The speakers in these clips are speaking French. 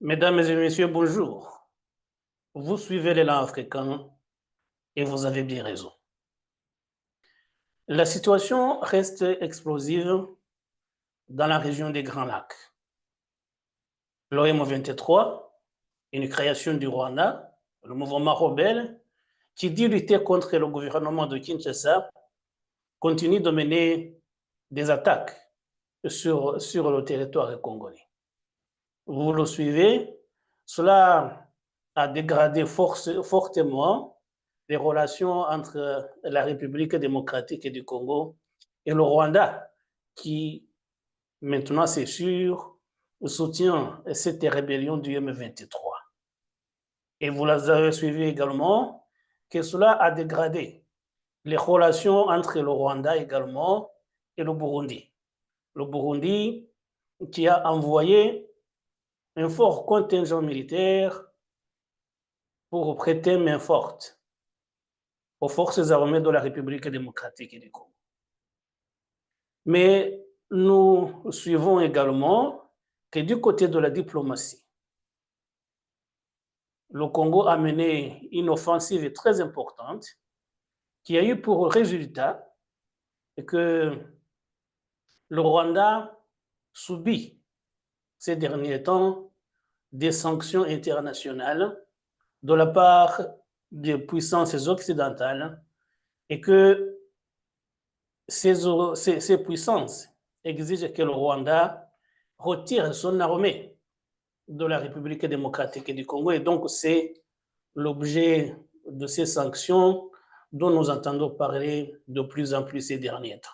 Mesdames et messieurs, bonjour. Vous suivez l'élan africain et vous avez bien raison. La situation reste explosive dans la région des Grands Lacs. L'OM 23, une création du Rwanda, le mouvement rebelle, qui dit lutter contre le gouvernement de Kinshasa, continue de mener des attaques sur le territoire congolais. Vous le suivez, cela a dégradé fortement les relations entre la République démocratique du Congo et le Rwanda, qui maintenant, c'est sûr, soutient cette rébellion du M23. Et vous avez suivi également que cela a dégradé les relations entre le Rwanda également et le Burundi. Le Burundi qui a envoyé un fort contingent militaire pour prêter main forte aux forces armées de la République démocratique du Congo. Mais nous suivons également que du côté de la diplomatie, le Congo a mené une offensive très importante qui a eu pour résultat que le Rwanda subit ces derniers temps des sanctions internationales de la part des puissances occidentales et que ces puissances exigent que le Rwanda retire son armée de la République démocratique du Congo. Et donc, c'est l'objet de ces sanctions dont nous entendons parler de plus en plus ces derniers temps.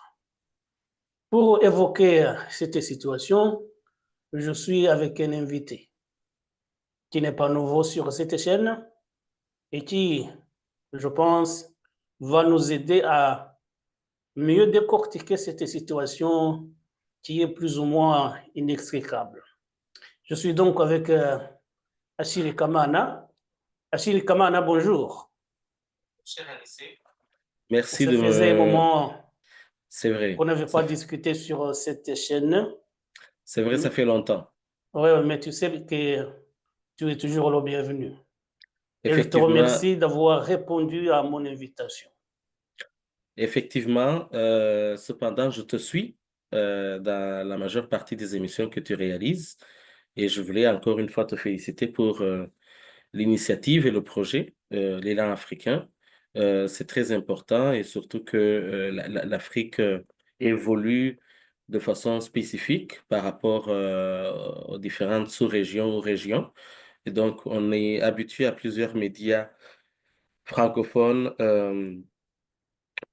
Pour évoquer cette situation, je suis avec un invité qui n'est pas nouveau sur cette chaîne et qui, je pense, va nous aider à mieux décortiquer cette situation qui est plus ou moins inextricable. Je suis donc avec Achille Kamana. Achille Kamana, bonjour. Merci Ça de faisait un me... moment C'est qu'on vrai. n'avait pas discuté sur cette chaîne. C'est vrai, ça fait longtemps. Oui, mais tu sais que tu es toujours le bienvenu. Et je te Effectivement, remercie d'avoir répondu à mon invitation. cependant, je te suis dans la majeure partie des émissions que tu réalises et je voulais encore une fois te féliciter pour l'initiative et le projet, l'élan africain. C'est très important et surtout que l'Afrique évolue de façon spécifique par rapport aux différentes sous-régions ou régions. Et donc, on est habitué à plusieurs médias francophones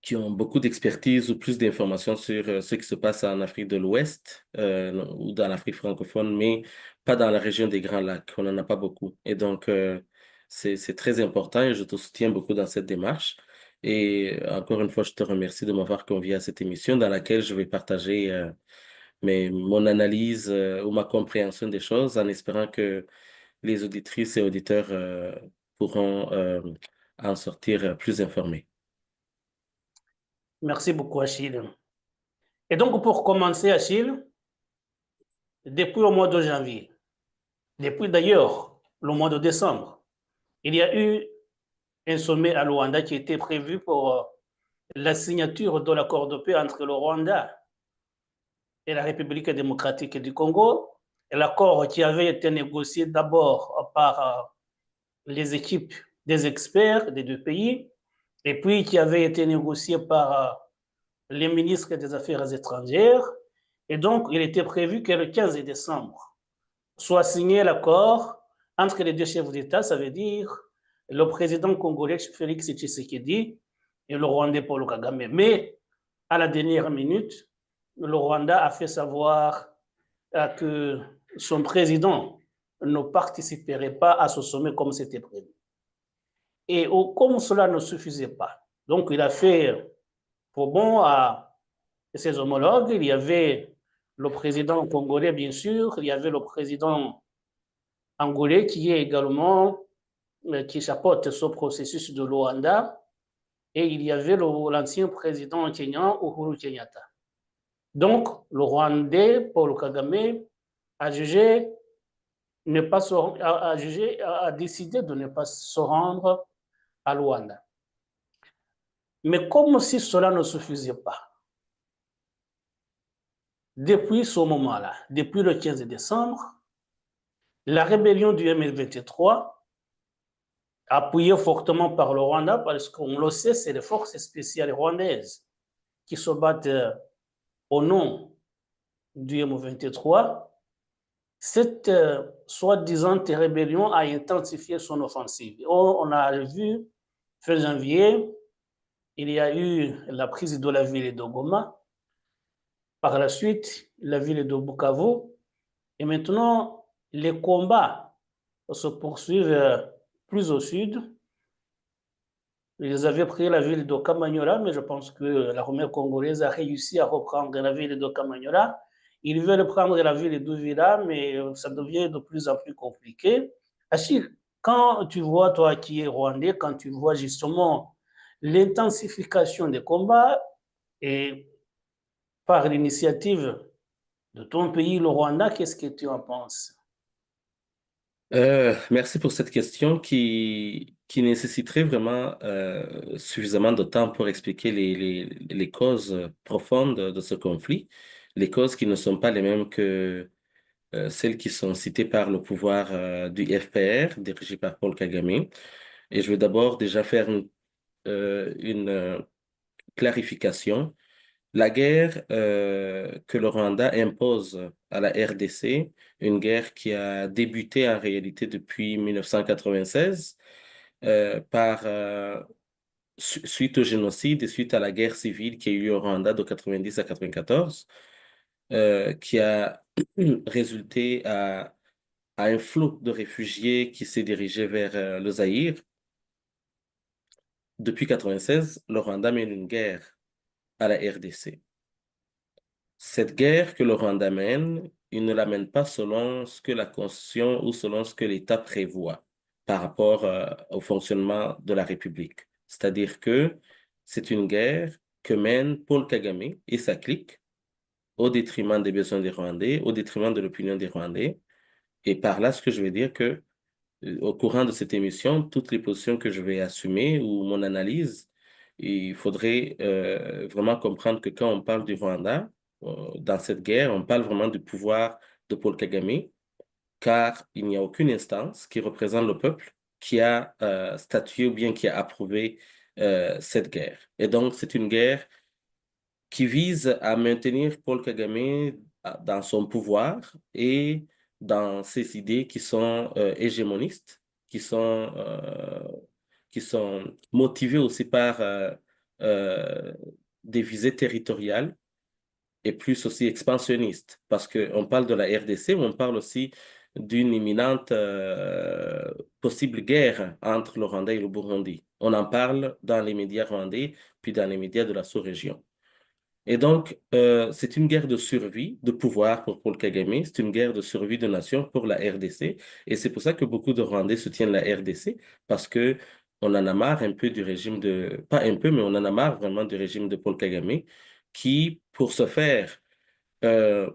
qui ont beaucoup d'expertise ou plus d'informations sur ce qui se passe en Afrique de l'Ouest ou dans l'Afrique francophone, mais pas dans la région des Grands Lacs. On n'en a pas beaucoup. Et donc, c'est très important et je te soutiens beaucoup dans cette démarche. Et encore une fois, je te remercie de m'avoir convié à cette émission dans laquelle je vais partager mon analyse ou ma compréhension des choses en espérant que les auditrices et auditeurs pourront en sortir plus informés. Merci beaucoup, Achille. Et donc, pour commencer, Achille, depuis le mois de janvier, depuis d'ailleurs le mois de décembre, il y a eu un sommet à Luanda qui était prévu pour la signature de l'accord de paix entre le Rwanda et la République démocratique du Congo. L'accord qui avait été négocié d'abord par les équipes des experts des deux pays, et puis qui avait été négocié par les ministres des Affaires étrangères. Et donc, il était prévu que le 15 décembre soit signé l'accord entre les deux chefs d'État, ça veut dire le président congolais Félix Tshisekedi et le Rwandais Paul Kagame. Mais à la dernière minute, le Rwanda a fait savoir que son président ne participerait pas à ce sommet comme c'était prévu. Et comme cela ne suffisait pas, donc il a fait pour bon à ses homologues. Il y avait le président congolais, bien sûr, il y avait le président angolais qui est également, qui chapeaute ce processus de Luanda, et il y avait l'ancien président kenyan, Uhuru Kenyatta. Donc, le Rwandais, Paul Kagame, a jugé ne pas a jugé, a décidé de ne pas se rendre à Luanda. Mais comme si cela ne suffisait pas, depuis ce moment-là, depuis le 15 décembre, la rébellion du M23, appuyée fortement par le Rwanda, parce qu'on le sait, c'est les forces spéciales rwandaises qui se battent au nom du M23, cette soi-disant rébellion a intensifié son offensive. On a vu, fin janvier, il y a eu la prise de la ville de Goma, par la suite, la ville de Bukavu, et maintenant, les combats se poursuivent plus au sud. Ils avaient pris la ville de Kamanyola, mais je pense que l'armée congolaise a réussi à reprendre la ville de Kamanyola. Ils veulent prendre la ville d'Uvira, mais ça devient de plus en plus compliqué. Achille, quand tu vois, toi qui es rwandais, quand tu vois justement l'intensification des combats et par l'initiative de ton pays, le Rwanda, qu'est-ce que tu en penses? Merci pour cette question qui nécessiterait vraiment suffisamment de temps pour expliquer les causes profondes de ce conflit, les causes qui ne sont pas les mêmes que celles qui sont citées par le pouvoir du FPR, dirigé par Paul Kagame. Et je vais d'abord déjà faire une clarification. La guerre que le Rwanda impose à la RDC, une guerre qui a débuté en réalité depuis 1996 suite au génocide et suite à la guerre civile qui a eu lieu au Rwanda de 90 à 94, qui a résulté à un flot de réfugiés qui s'est dirigé vers le Zaïre. Depuis 96, le Rwanda mène une guerre à la RDC. Cette guerre que le Rwanda mène, il ne la mène pas selon ce que la Constitution ou selon ce que l'État prévoit par rapport au fonctionnement de la République. C'est-à-dire que c'est une guerre que mène Paul Kagame et sa clique au détriment des besoins des Rwandais, au détriment de l'opinion des Rwandais. Et par là, ce que je veux dire que au courant de cette émission, toutes les positions que je vais assumer ou mon analyse, il faudrait vraiment comprendre que quand on parle du Rwanda, dans cette guerre, on parle vraiment du pouvoir de Paul Kagame, car il n'y a aucune instance qui représente le peuple qui a statué ou bien qui a approuvé cette guerre. Et donc, c'est une guerre qui vise à maintenir Paul Kagame dans son pouvoir et dans ses idées qui sont hégémonistes, qui sont motivées aussi par euh, des visées territoriales et plus aussi expansionnistes. Parce qu'on parle de la RDC, mais on parle aussi d'une imminente possible guerre entre le Rwanda et le Burundi. On en parle dans les médias rwandais, puis dans les médias de la sous-région. Et donc, c'est une guerre de survie de pouvoir pour Paul Kagame, c'est une guerre de survie de nation pour la RDC. Et c'est pour ça que beaucoup de Rwandais soutiennent la RDC, parce que on en a marre un peu du régime de, pas un peu, mais on en a marre vraiment du régime de Paul Kagame, qui, pour ce faire, euh,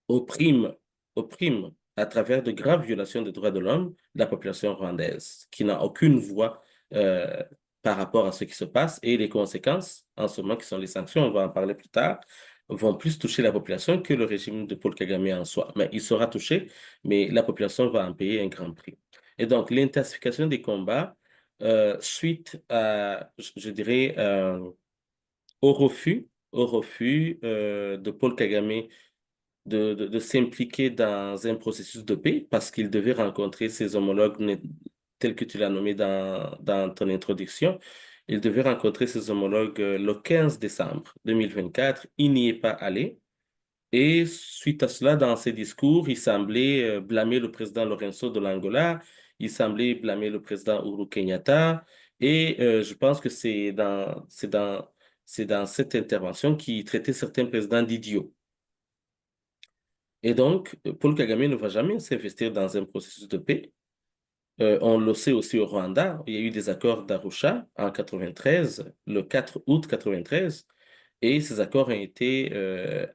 opprime, opprime à travers de graves violations des droits de l'homme la population rwandaise, qui n'a aucune voix euh, par rapport à ce qui se passe. Et les conséquences, en ce moment, qui sont les sanctions, on va en parler plus tard, vont plus toucher la population que le régime de Paul Kagame en soi. Mais il sera touché, mais la population va en payer un grand prix. Et donc, l'intensification des combats, suite à, je dirais, au refus de Paul Kagame de s'impliquer dans un processus de paix parce qu'il devait rencontrer ses homologues tels que tu l'as nommé dans ton introduction. Il devait rencontrer ses homologues le 15 décembre 2024. Il n'y est pas allé. Et suite à cela, dans ses discours, il semblait blâmer le président Lorenzo de l'Angola, il semblait blâmer le président Uhuru Kenyatta. Et je pense que c'est dans cette intervention qu'il traitait certains présidents d'idiots. Et donc, Paul Kagame ne va jamais s'investir dans un processus de paix. On le sait aussi au Rwanda, il y a eu des accords d'Arusha en 93, le 4 août 93, et ces accords ont été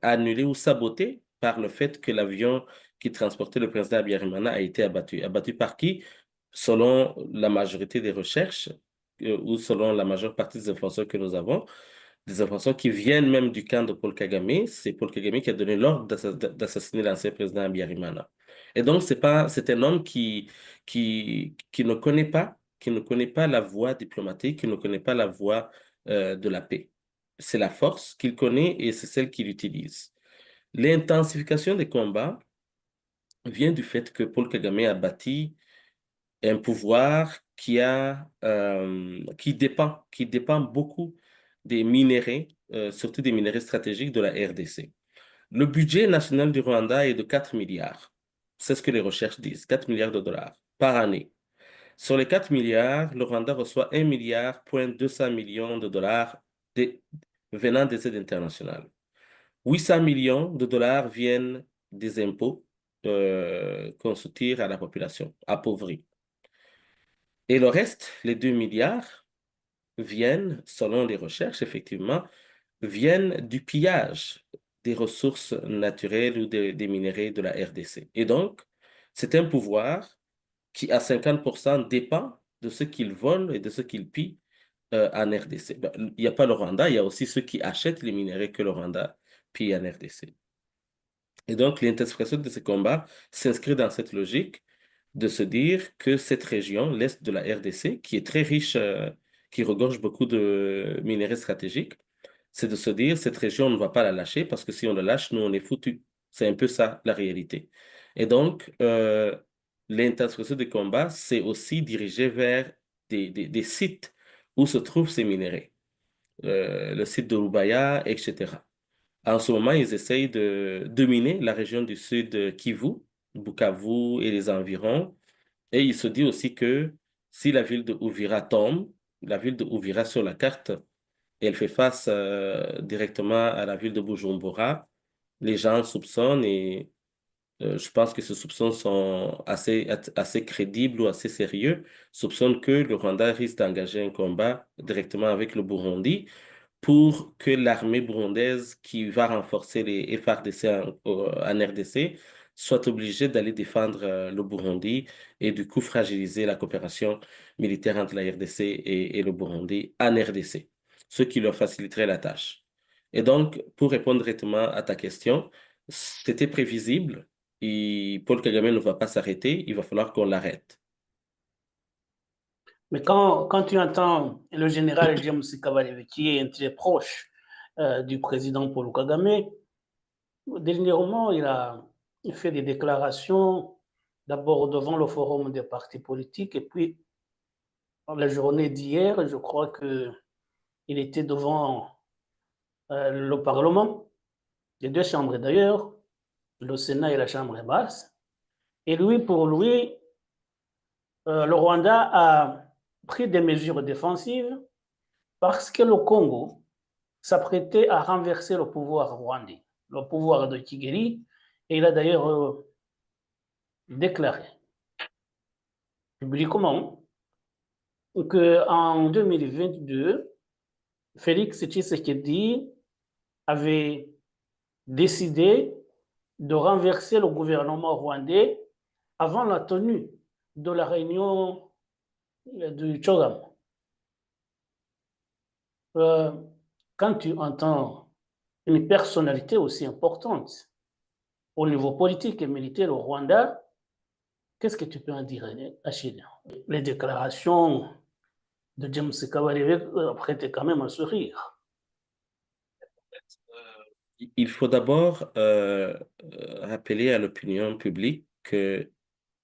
annulés ou sabotés par le fait que l'avion qui transportait le président Habyarimana a été abattu. Abattu par qui? Selon la majorité des recherches, ou selon la majeure partie des informations que nous avons, des informations qui viennent même du camp de Paul Kagame. C'est Paul Kagame qui a donné l'ordre d'assassiner l'ancien président Habyarimana. Et donc, c'est un homme qui ne connaît pas la voie diplomatique, qui ne connaît pas la voie de la paix. C'est la force qu'il connaît et c'est celle qu'il utilise. L'intensification des combats vient du fait que Paul Kagame a bâti un pouvoir qui dépend beaucoup des minéraux, surtout des minéraux stratégiques de la RDC. Le budget national du Rwanda est de 4 milliards. C'est ce que les recherches disent, 4 milliards de dollars par année. Sur les 4 milliards, le Rwanda reçoit 1 milliard, 200 millions de dollars venant des aides internationales. 800 millions de dollars viennent des impôts qu'on soutire à la population appauvrie. Et le reste, les 2 milliards, viennent, selon les recherches, effectivement, viennent du pillage des ressources naturelles ou des minéraux de la RDC. Et donc, c'est un pouvoir qui, à 50%, dépend de ce qu'ils volent et de ce qu'ils pillent en RDC. Ben, il n'y a pas le Rwanda, il y a aussi ceux qui achètent les minéraux que le Rwanda pille en RDC. Et donc, l'intensification de ces combats s'inscrit dans cette logique de se dire que cette région, l'est de la RDC, qui est très riche, qui regorge beaucoup de minéraux stratégiques, c'est de se dire, cette région, on ne va pas la lâcher parce que si on la lâche, nous, on est foutus. C'est un peu ça, la réalité. Et donc, l'intensification des combats, c'est aussi dirigé vers des sites où se trouvent ces minéraux. Le site de Rubaya, etc. En ce moment, ils essayent de dominer la région du sud Kivu, Bukavu et les environs. Et il se dit aussi que si la ville de Uvira tombe, la ville de Uvira sur la carte, elle fait face directement à la ville de Bujumbura, les gens soupçonnent et je pense que ces soupçons sont assez crédibles ou assez sérieux, soupçonnent que le Rwanda risque d'engager un combat directement avec le Burundi pour que l'armée burundaise qui va renforcer les FARDC en RDC soit obligée d'aller défendre le Burundi et du coup fragiliser la coopération militaire entre la RDC et le Burundi en RDC, ce qui leur faciliterait la tâche. Et donc, pour répondre directement à ta question, c'était prévisible et Paul Kagame ne va pas s'arrêter, il va falloir qu'on l'arrête. Mais quand tu entends le général James Kabarebe, qui est un très proche du président Paul Kagame, dernièrement, il a fait des déclarations, d'abord devant le forum des partis politiques, et puis la journée d'hier, je crois qu'il était devant le Parlement, les deux chambres d'ailleurs, le Sénat et la Chambre basse. Et lui, pour lui, le Rwanda a pris des mesures défensives parce que le Congo s'apprêtait à renverser le pouvoir rwandais, le pouvoir de Kigali, et il a d'ailleurs déclaré publiquement qu'en 2022, Félix Tshisekedi avait décidé de renverser le gouvernement rwandais avant la tenue de la réunion du Chogam. Quand tu entends une personnalité aussi importante au niveau politique et militaire au Rwanda, qu'est-ce que tu peux en dire, Achille? Les déclarations de James Kabarebe prêtent quand même un sourire. Il faut d'abord rappeler à l'opinion publique que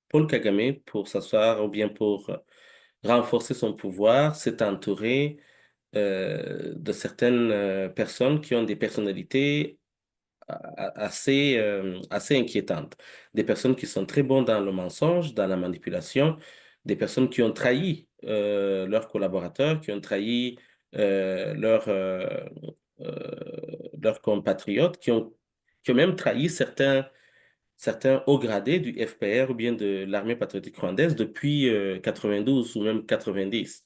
Paul Kagame, pour s'asseoir ou bien pour renforcer son pouvoir, s'est entouré de certaines personnes qui ont des personnalités assez inquiétantes. Des personnes qui sont très bonnes dans le mensonge, dans la manipulation, des personnes qui ont trahi leurs collaborateurs, qui ont trahi euh, leurs euh, leurs compatriotes, qui ont même trahi certains hauts gradés du FPR ou bien de l'armée patriotique rwandaise depuis 92 ou même 90.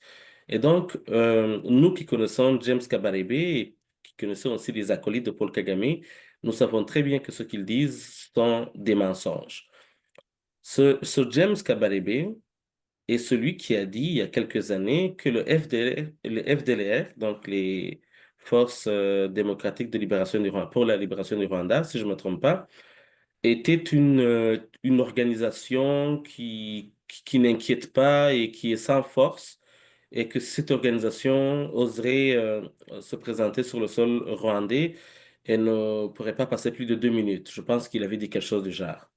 Et donc, nous qui connaissons James Kabarebe et qui connaissons aussi les acolytes de Paul Kagame, nous savons très bien que ce qu'ils disent sont des mensonges. Ce James Kabarebe est celui qui a dit il y a quelques années que le FDLR, donc les Forces démocratiques de libération du Rwanda, pour la libération du Rwanda, si je ne me trompe pas, était une organisation qui n'inquiète pas et qui est sans force, et que cette organisation oserait se présenter sur le sol rwandais et ne pourrait pas passer plus de 2 minutes. Je pense qu'il avait dit quelque chose du genre.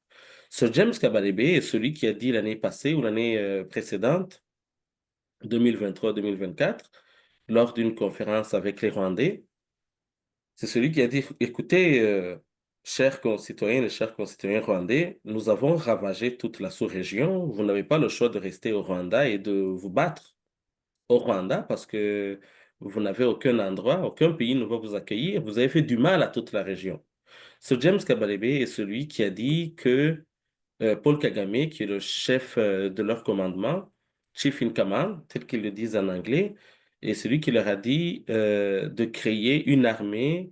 Ce James Kabarebe est celui qui a dit l'année passée ou l'année précédente, 2023-2024, lors d'une conférence avec les Rwandais, c'est celui qui a dit, écoutez, chers concitoyens et chers concitoyens rwandais, nous avons ravagé toute la sous-région. Vous n'avez pas le choix de rester au Rwanda et de vous battre au Rwanda parce que vous n'avez aucun endroit, aucun pays ne va vous accueillir. Vous avez fait du mal à toute la région. Ce James Kabarebe est celui qui a dit que Paul Kagame, qui est le chef de leur commandement, Chief in Command, tel qu'ils le disent en anglais, est celui qui leur a dit de créer une armée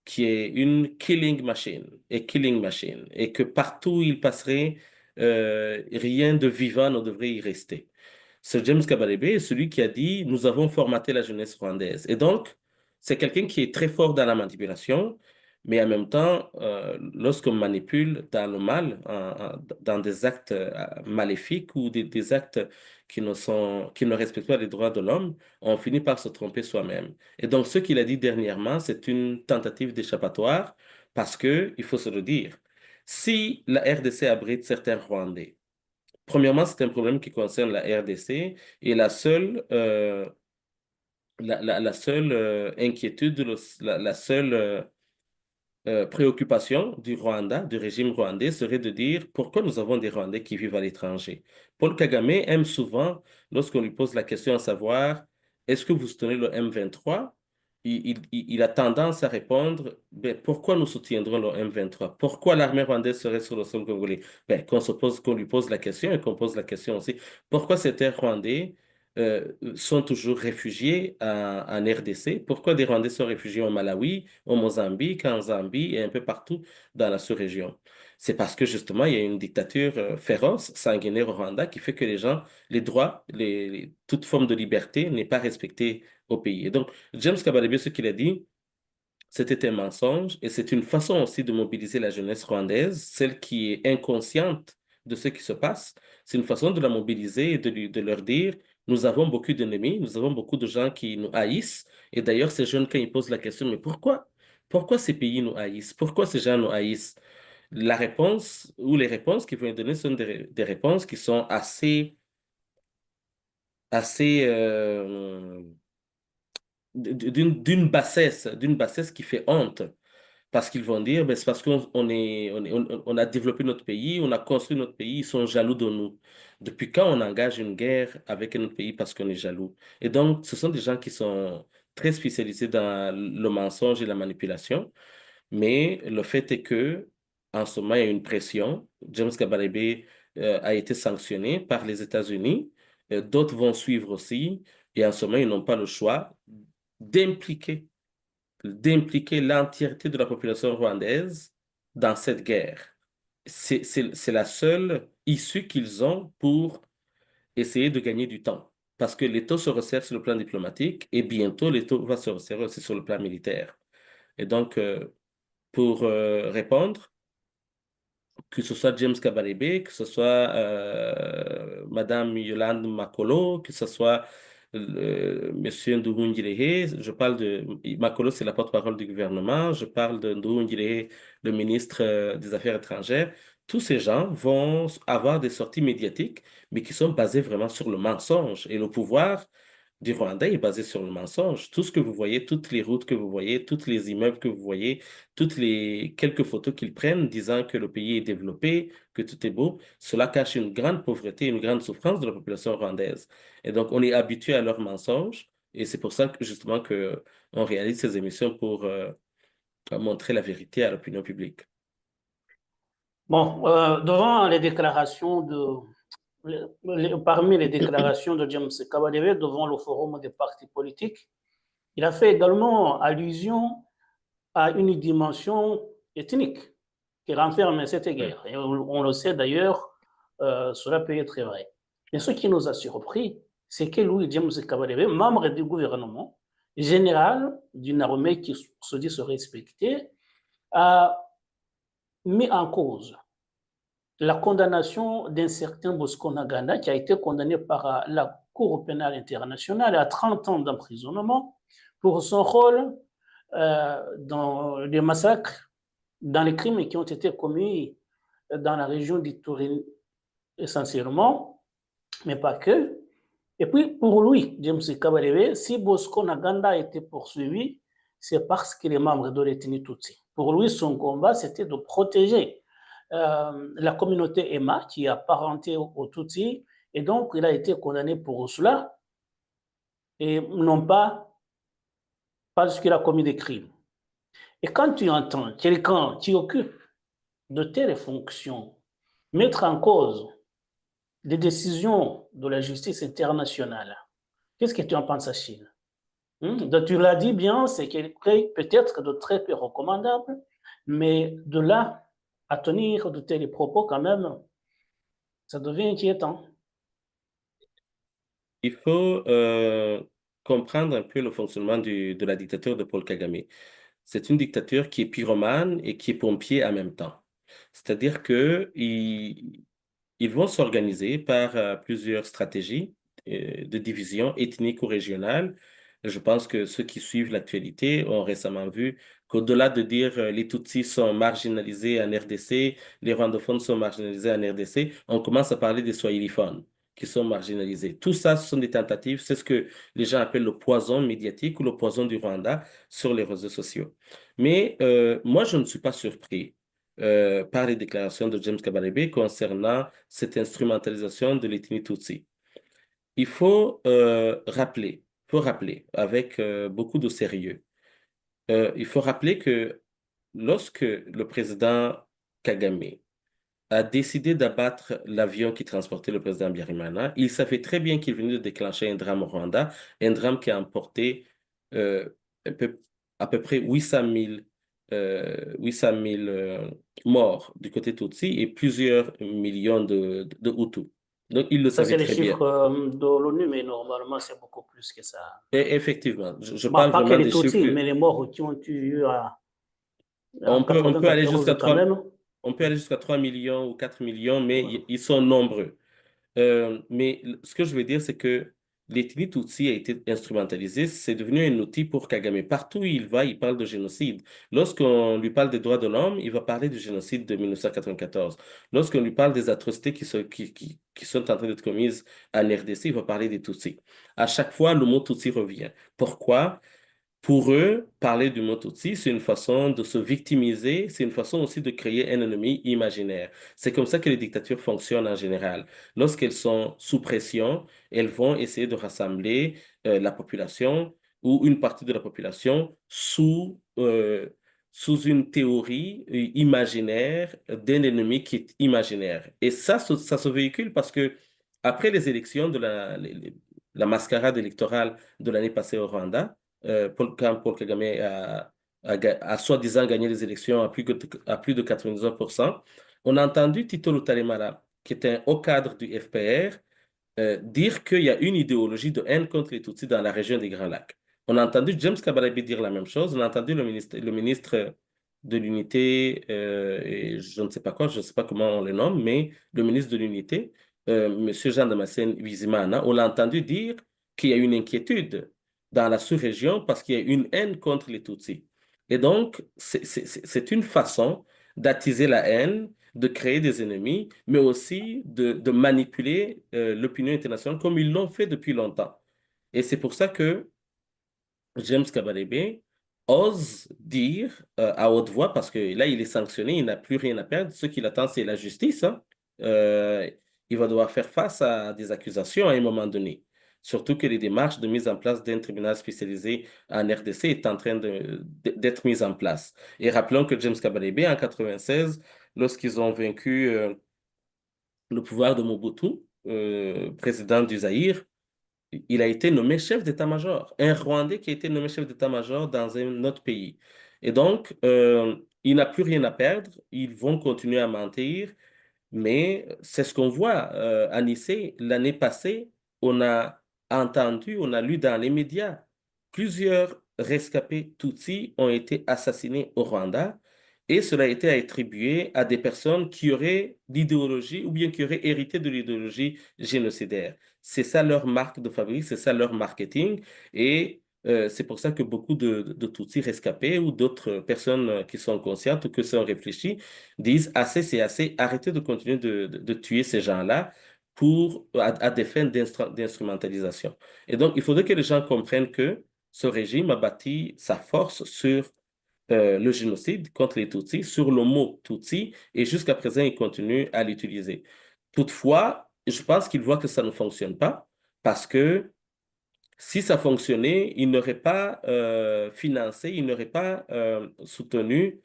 qui est une killing machine, et que partout où il passerait, rien de vivant ne devrait y rester. Ce James Kabarebe est celui qui a dit, nous avons formaté la jeunesse rwandaise. Et donc, c'est quelqu'un qui est très fort dans la manipulation, mais en même temps, lorsqu'on manipule dans le mal, dans des actes maléfiques ou des actes qui ne respectent pas les droits de l'homme, on finit par se tromper soi-même. Et donc, ce qu'il a dit dernièrement, c'est une tentative d'échappatoire parce que, il faut se le dire, si la RDC abrite certains Rwandais, premièrement, c'est un problème qui concerne la RDC et la seule inquiétude, la seule préoccupation du Rwanda, du régime rwandais, serait de dire pourquoi nous avons des Rwandais qui vivent à l'étranger. Paul Kagame aime souvent, lorsqu'on lui pose la question à savoir, est-ce que vous soutenez le M23? Il a tendance à répondre, ben, pourquoi nous soutiendrons le M23? Pourquoi l'armée rwandaise serait sur le sol congolais? Ben, qu'on lui pose la question et qu'on pose la question aussi, pourquoi ces terres rwandais sont toujours réfugiés en RDC? Pourquoi des Rwandais sont réfugiés au Malawi, au Mozambique, en Zambie et un peu partout dans la sous-région? C'est parce que justement, il y a une dictature féroce, sanguinaire au Rwanda qui fait que les gens, les droits, toute forme de liberté n'est pas respectée au pays. Et donc, James Kabarebe, ce qu'il a dit, c'était un mensonge et c'est une façon aussi de mobiliser la jeunesse rwandaise, celle qui est inconsciente de ce qui se passe. C'est une façon de la mobiliser et de leur dire, nous avons beaucoup d'ennemis, nous avons beaucoup de gens qui nous haïssent. Et d'ailleurs, ces jeunes, quand ils posent la question, mais pourquoi? Pourquoi ces pays nous haïssent? Pourquoi ces gens nous haïssent? La réponse ou les réponses qu'ils vont donner sont des réponses qui sont assez d'une bassesse qui fait honte. Parce qu'ils vont dire, ben, c'est parce on a développé notre pays, on a construit notre pays, ils sont jaloux de nous. Depuis quand on engage une guerre avec notre pays parce qu'on est jaloux? Et donc, ce sont des gens qui sont très spécialisés dans le mensonge et la manipulation. Mais le fait est que, en ce moment, il y a une pression. James Kabarebe a été sanctionné par les États-Unis. D'autres vont suivre aussi. Et en ce moment, ils n'ont pas le choix d'impliquer d'impliquer l'entièreté de la population rwandaise dans cette guerre. C'est la seule issue qu'ils ont pour essayer de gagner du temps. Parce que l'État se resserre sur le plan diplomatique et bientôt l'État va se resserrer aussi sur le plan militaire. Et donc, pour répondre, que ce soit James Kabarebe, que ce soit Madame Yolande Makolo, que ce soit Monsieur Nduhungirehe, je parle de Makolo, c'est la porte-parole du gouvernement, je parle de Nduhungirehe, le ministre des Affaires étrangères. Tous ces gens vont avoir des sorties médiatiques, mais qui sont basées vraiment sur le mensonge. Et le pouvoir du Rwanda est basé sur le mensonge. Tout ce que vous voyez, toutes les routes que vous voyez, tous les immeubles que vous voyez, toutes les quelques photos qu'ils prennent disant que le pays est développé, que tout est beau, cela cache une grande pauvreté, une grande souffrance de la population rwandaise. Et donc, on est habitué à leurs mensonges et c'est pour ça que justement que on réalise ces émissions pour montrer la vérité à l'opinion publique. Bon, devant les déclarations parmi les déclarations de James Kabarebe devant le forum des partis politiques, il a fait également allusion à une dimension ethnique qui renferme cette guerre. Et on le sait d'ailleurs, cela peut être vrai. Mais ce qui nous a surpris, c'est que Louis James Kabarebe, membre du gouvernement, général d'une armée qui se dit se respecter, a mis en cause la condamnation d'un certain Bosco Ntaganda qui a été condamné par la Cour pénale internationale à 30 ans d'emprisonnement pour son rôle dans les massacres, dans les crimes qui ont été commis dans la région d'Ituri essentiellement, mais pas que. Et puis, pour lui, James Kabarebe, si Bosco Ntaganda a été poursuivi, c'est parce qu'il est membre de l'ethnie Tutsi. Pour lui, son combat, c'était de protéger la communauté Emma, qui est apparentée aux Tutsi, et donc il a été condamné pour cela, et non pas parce qu'il a commis des crimes. Et quand tu entends quelqu'un qui occupe de telles fonctions mettre en cause des décisions de la justice internationale, qu'est-ce que tu en penses, Achille? Donc, tu l'as dit bien, c'est quelqu'un peut-être de très peu recommandable, mais de là à tenir de tels propos, quand même, ça devient inquiétant. Il faut comprendre un peu le fonctionnement de la dictature de Paul Kagame. C'est une dictature qui est pyromane et qui est pompier en même temps. C'est-à-dire que ils vont s'organiser par plusieurs stratégies de division ethnique ou régionale. Je pense que ceux qui suivent l'actualité ont récemment vu qu'au-delà de dire les Tutsis sont marginalisés en RDC, les rwandophones sont marginalisés en RDC, on commence à parler des swahiliphones qui sont marginalisés. Tout ça, ce sont des tentatives, c'est ce que les gens appellent le poison médiatique ou le poison du Rwanda sur les réseaux sociaux. Mais moi, je ne suis pas surpris par les déclarations de James Kabarebe concernant cette instrumentalisation de l'ethnie Tutsi. Il faut rappeler avec beaucoup de sérieux, il faut rappeler que lorsque le président Kagame a décidé d'abattre l'avion qui transportait le président Biarimana, il savait très bien qu'il venait de déclencher un drame au Rwanda, un drame qui a emporté euh, un peu- à peu près 800 000 morts du côté Tutsi et plusieurs millions de Hutus. Donc, il le Ça, savait c'est les très bien. chiffres de l'ONU, mais normalement, c'est beaucoup plus que ça. Et effectivement, je Bon, parle pas que vraiment les des chiffres Tutsis, que mais les morts qui ont eu en on peut aller jusqu'à 94 quand 3, même. on peut aller jusqu'à 3 millions ou 4 millions, mais Voilà. ils sont nombreux. Mais ce que je veux dire, c'est que l'ethnie Tutsi a été instrumentalisée, c'est devenu un outil pour Kagame. Partout où il va, il parle de génocide. Lorsqu'on lui parle des droits de l'homme, il va parler du génocide de 1994. Lorsqu'on lui parle des atrocités qui sont en train d'être commises en RDC, il va parler des Tutsis. À chaque fois, le mot Tutsi revient. Pourquoi? Pour eux, parler du mot Tutsi, c'est une façon de se victimiser, c'est une façon aussi de créer un ennemi imaginaire. C'est comme ça que les dictatures fonctionnent en général. Lorsqu'elles sont sous pression, elles vont essayer de rassembler la population ou une partie de la population sous une théorie imaginaire d'un ennemi qui est imaginaire. Et ça se véhicule parce que après les élections de la mascarade électorale de l'année passée au Rwanda, quand Paul Kagame a soi-disant gagné les élections à plus de 99%, on a entendu Tito Rutaremara, qui est un haut cadre du FPR, dire qu'il y a une idéologie de haine contre les Tutsis dans la région des Grands Lacs. On a entendu James Kabarebe dire la même chose, on a entendu le ministre de l'Unité, et je ne sais pas quoi, je ne sais pas comment on le nomme, mais le ministre de l'Unité, Monsieur Jean Damascène Bizimana, on l'a entendu dire qu'il y a une inquiétude dans la sous-région parce qu'il y a une haine contre les Tutsis. Et donc, c'est une façon d'attiser la haine, de créer des ennemis, mais aussi de manipuler l'opinion internationale comme ils l'ont fait depuis longtemps. Et c'est pour ça que James Kabarebe ose dire à haute voix, parce que là, il est sanctionné, il n'a plus rien à perdre. Ce qu'il attend, c'est la justice, hein. Euh, il va devoir faire face à des accusations à un moment donné. Surtout que les démarches de mise en place d'un tribunal spécialisé en RDC est en train d'être mises en place. Et rappelons que James Kabarebe, en 96, lorsqu'ils ont vaincu le pouvoir de Mobutu, président du Zaïre, il a été nommé chef d'état-major, un Rwandais qui a été nommé chef d'état-major dans un autre pays. Et donc, il n'a plus rien à perdre, ils vont continuer à mentir, mais c'est ce qu'on voit à Nice. L'année passée, on a entendu, on a lu dans les médias, plusieurs rescapés Tutsis ont été assassinés au Rwanda et cela a été attribué à des personnes qui auraient l'idéologie ou bien qui auraient hérité de l'idéologie génocidaire. C'est ça leur marque de fabrique, c'est ça leur marketing et c'est pour ça que beaucoup de Tutsis rescapés ou d'autres personnes qui sont conscientes ou qui sont réfléchies disent assez, c'est assez, arrêtez de continuer de tuer ces gens-là à des fins d'instrumentalisation. Et donc, il faudrait que les gens comprennent que ce régime a bâti sa force sur le génocide contre les Tutsis, sur le mot Tutsi, et jusqu'à présent, il continue à l'utiliser. Toutefois, je pense qu'il voit que ça ne fonctionne pas parce que si ça fonctionnait, il n'aurait pas financé, il n'aurait pas soutenu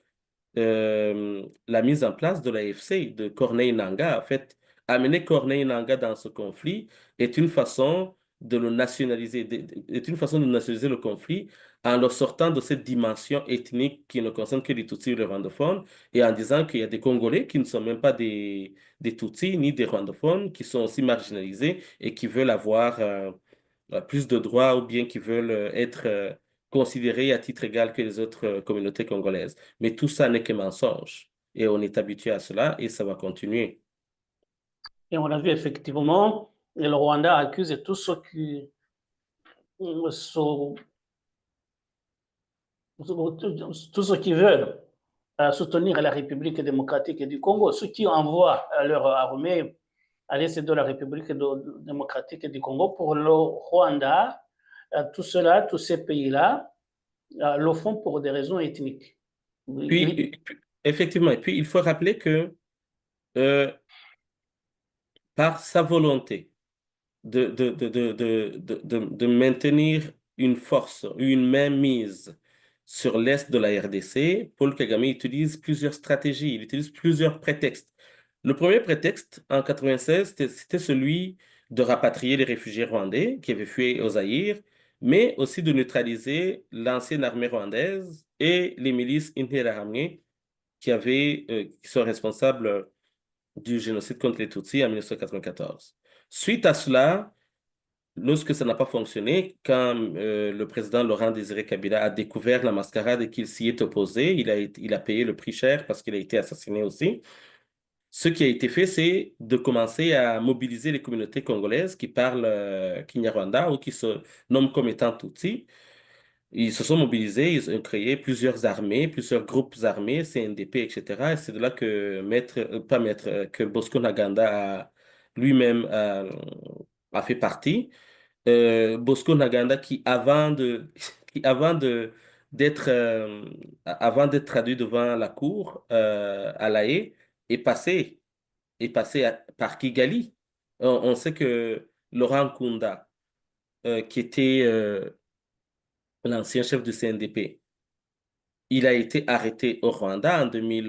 la mise en place de l'AFC, de Corneille Nangaa. En fait, amener Corneille Nangaa dans ce conflit est une façon de le nationaliser, est une façon de nationaliser le conflit en le sortant de cette dimension ethnique qui ne concerne que les Tutsis ou les rwandophones et en disant qu'il y a des Congolais qui ne sont même pas des Tutsis ni des rwandophones, qui sont aussi marginalisés et qui veulent avoir plus de droits ou bien qui veulent être considérés à titre égal que les autres communautés congolaises. Mais tout ça n'est que mensonge. Et on est habitué à cela et ça va continuer. Et on a vu effectivement, le Rwanda accuse tous ceux qui sont, tous ceux qui veulent soutenir la République démocratique du Congo, ceux qui envoient leur armée à l'est de la République démocratique du Congo pour le Rwanda, tout cela, tous ces pays-là le font pour des raisons ethniques. Effectivement, et puis il faut rappeler que euh, par sa volonté, de maintenir une force, une mainmise sur l'est de la RDC, Paul Kagame utilise plusieurs stratégies, il utilise plusieurs prétextes. Le premier prétexte, en 96, c'était celui de rapatrier les réfugiés rwandais qui avaient fui au Zaïre, mais aussi de neutraliser l'ancienne armée rwandaise et les milices Interahamwe qui sont responsables du génocide contre les Tutsis en 1994. Suite à cela, lorsque ça n'a pas fonctionné, quand le président Laurent Désiré Kabila a découvert la mascarade et qu'il s'y est opposé, il a payé le prix cher parce qu'il a été assassiné aussi. Ce qui a été fait, c'est de commencer à mobiliser les communautés congolaises qui parlent Kinyarwanda ou qui se nomment comme étant Tutsi. Ils se sont mobilisés, ils ont créé plusieurs armées, plusieurs groupes armés, CNDP, etc. Et c'est de là que pas maître, que Bosco Ntaganda lui-même a fait partie. Bosco Ntaganda qui avant d'être traduit devant la cour à La Haye est passé par Kigali. On sait que Laurent Nkunda qui était l'ancien chef du CNDP, il a été arrêté au Rwanda en 2000,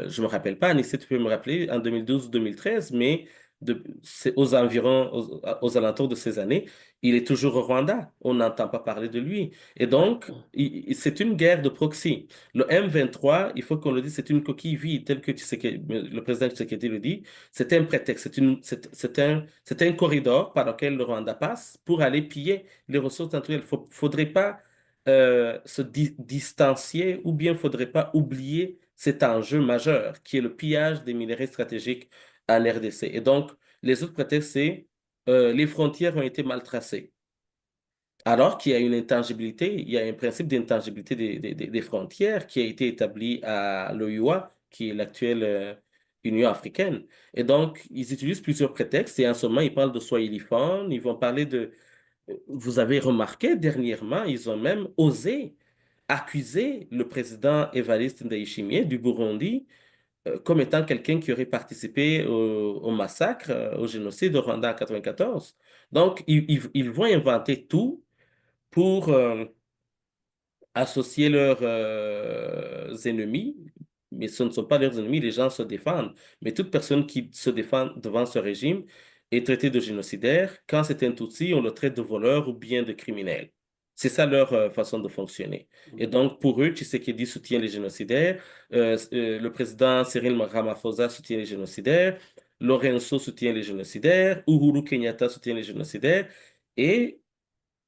je me rappelle pas, Anissé, tu peux me rappeler, en 2012 ou 2013, mais c'est aux environs, aux alentours de ces années, il est toujours au Rwanda. On n'entend pas parler de lui. Et donc, c'est une guerre de proxy. Le M23, il faut qu'on le dise, c'est une coquille vide, tel que le président Tshisekedi le dit. C'est un prétexte, c'est un corridor par lequel le Rwanda passe pour aller piller les ressources naturelles. Faudrait pas se distancier ou bien faudrait pas oublier cet enjeu majeur qui est le pillage des minerais stratégiques en RDC. Et donc, les autres prétextes, c'est les frontières ont été mal tracées. Alors qu'il y a une intangibilité, il y a un principe d'intangibilité des frontières qui a été établi à l'OUA, qui est l'actuelle Union africaine. Et donc, ils utilisent plusieurs prétextes et en ce moment, ils parlent de Swahiliphone, ils vont parler de vous avez remarqué dernièrement, ils ont même osé accuser le président Évariste Ndayishimiye du Burundi comme étant quelqu'un qui aurait participé au massacre, au génocide au Rwanda en 94. Donc, ils vont inventer tout pour associer leurs ennemis, mais ce ne sont pas leurs ennemis, les gens se défendent. Mais toute personne qui se défend devant ce régime est traitée de génocidaire. Quand c'est un Tutsi, on le traite de voleur ou bien de criminel. C'est ça leur façon de fonctionner. Et donc, pour eux, Tshisekedi soutient les génocidaires, le président Cyril Ramaphosa soutient les génocidaires, Lorenzo soutient les génocidaires, Uhuru Kenyatta soutient les génocidaires, et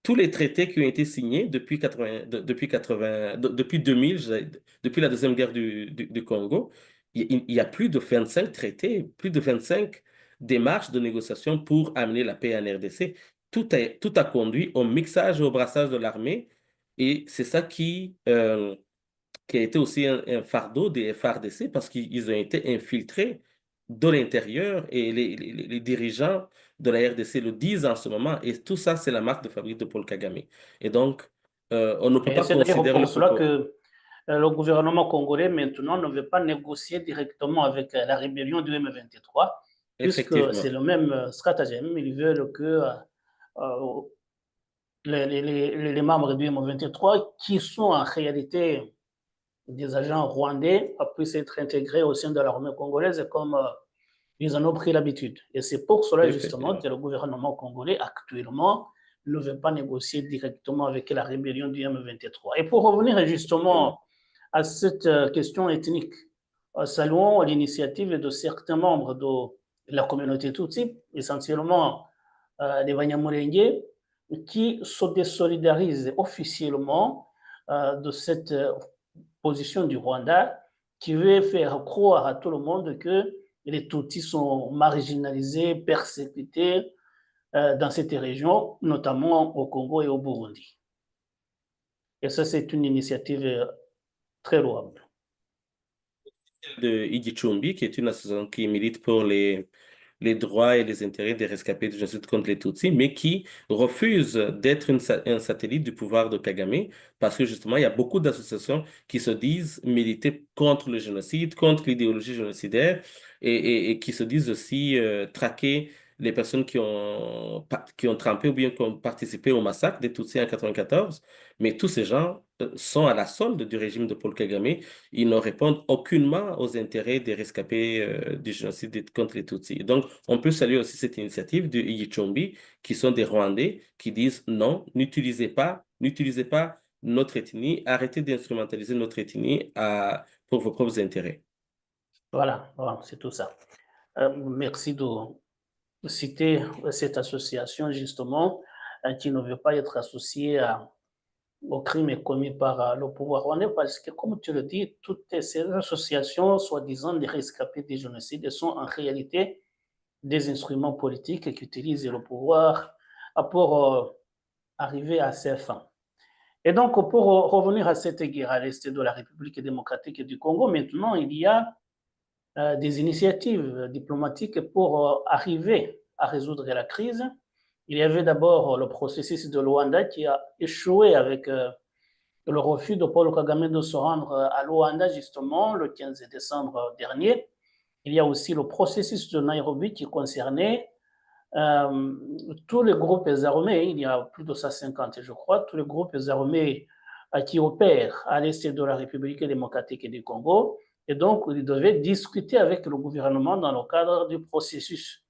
tous les traités qui ont été signés depuis 80, depuis 80, depuis 2000, depuis la Deuxième Guerre du Congo, il y a plus de 25 traités, plus de 25 démarches de négociation pour amener la paix en RDC. Tout a conduit au mixage et au brassage de l'armée, et c'est ça qui a été aussi un fardeau des FARDC parce qu'ils ont été infiltrés de l'intérieur et les dirigeants de la RDC le disent en ce moment. Et tout ça, c'est la marque de fabrique de Paul Kagame. Et donc, on ne peut Et pas c'est d'ailleurs considérer pour le cela propos. que le gouvernement congolais maintenant ne veut pas négocier directement avec la rébellion du M23, puisque c'est Effectivement. le même stratagème. Ils veulent que euh, les membres du M23, qui sont en réalité des agents rwandais, puissent être intégrés au sein de l'armée congolaise comme ils en ont pris l'habitude. Et c'est pour cela justement Effectivement. que le gouvernement congolais actuellement ne veut pas négocier directement avec la rébellion du M23. Et pour revenir justement à cette question ethnique, saluons l'initiative de certains membres de la communauté Tutsi, essentiellement les Banyamulenge, qui se désolidarisent officiellement de cette position du Rwanda, qui veut faire croire à tout le monde que les Tutsis sont marginalisés, persécutés dans cette région, notamment au Congo et au Burundi. Et ça, c'est une initiative très louable. De Igichumbi, qui est une association qui milite pour les droits et les intérêts des rescapés du génocide contre les Tutsis, mais qui refuse d'être un satellite du pouvoir de Kagame, parce que justement, il y a beaucoup d'associations qui se disent militer contre le génocide, contre l'idéologie génocidaire, et qui se disent aussi traquer les personnes qui ont trempé ou bien qui ont participé au massacre des Tutsis en 94. Mais tous ces gens sont à la solde du régime de Paul Kagame. Ils ne répondent aucunement aux intérêts des rescapés du génocide contre les Tutsis. Donc, on peut saluer aussi cette initiative de Igichombi, qui sont des Rwandais, qui disent non, n'utilisez pas notre ethnie, arrêtez d'instrumentaliser notre ethnie pour vos propres intérêts. Voilà, voilà, c'est tout ça. Merci de citer cette association, justement, qui ne veut pas être associée aux crimes commis par le pouvoir rwandais, parce que, comme tu le dis, toutes ces associations, soi-disant des rescapés des génocides, sont en réalité des instruments politiques qui utilisent le pouvoir pour arriver à ses fins. Et donc, pour revenir à cette guerre à l'est de la République démocratique du Congo, maintenant, il y a des initiatives diplomatiques pour arriver à résoudre la crise. Il y avait d'abord le processus de Luanda qui a échoué avec le refus de Paul Kagame de se rendre à Luanda, justement, le 15 décembre dernier. Il y a aussi le processus de Nairobi qui concernait euh, tous les groupes armés, il y a plus de 150, je crois, tous les groupes armés qui opèrent à l'est de la République démocratique du Congo. Et donc, ils devaient discuter avec le gouvernement dans le cadre du processus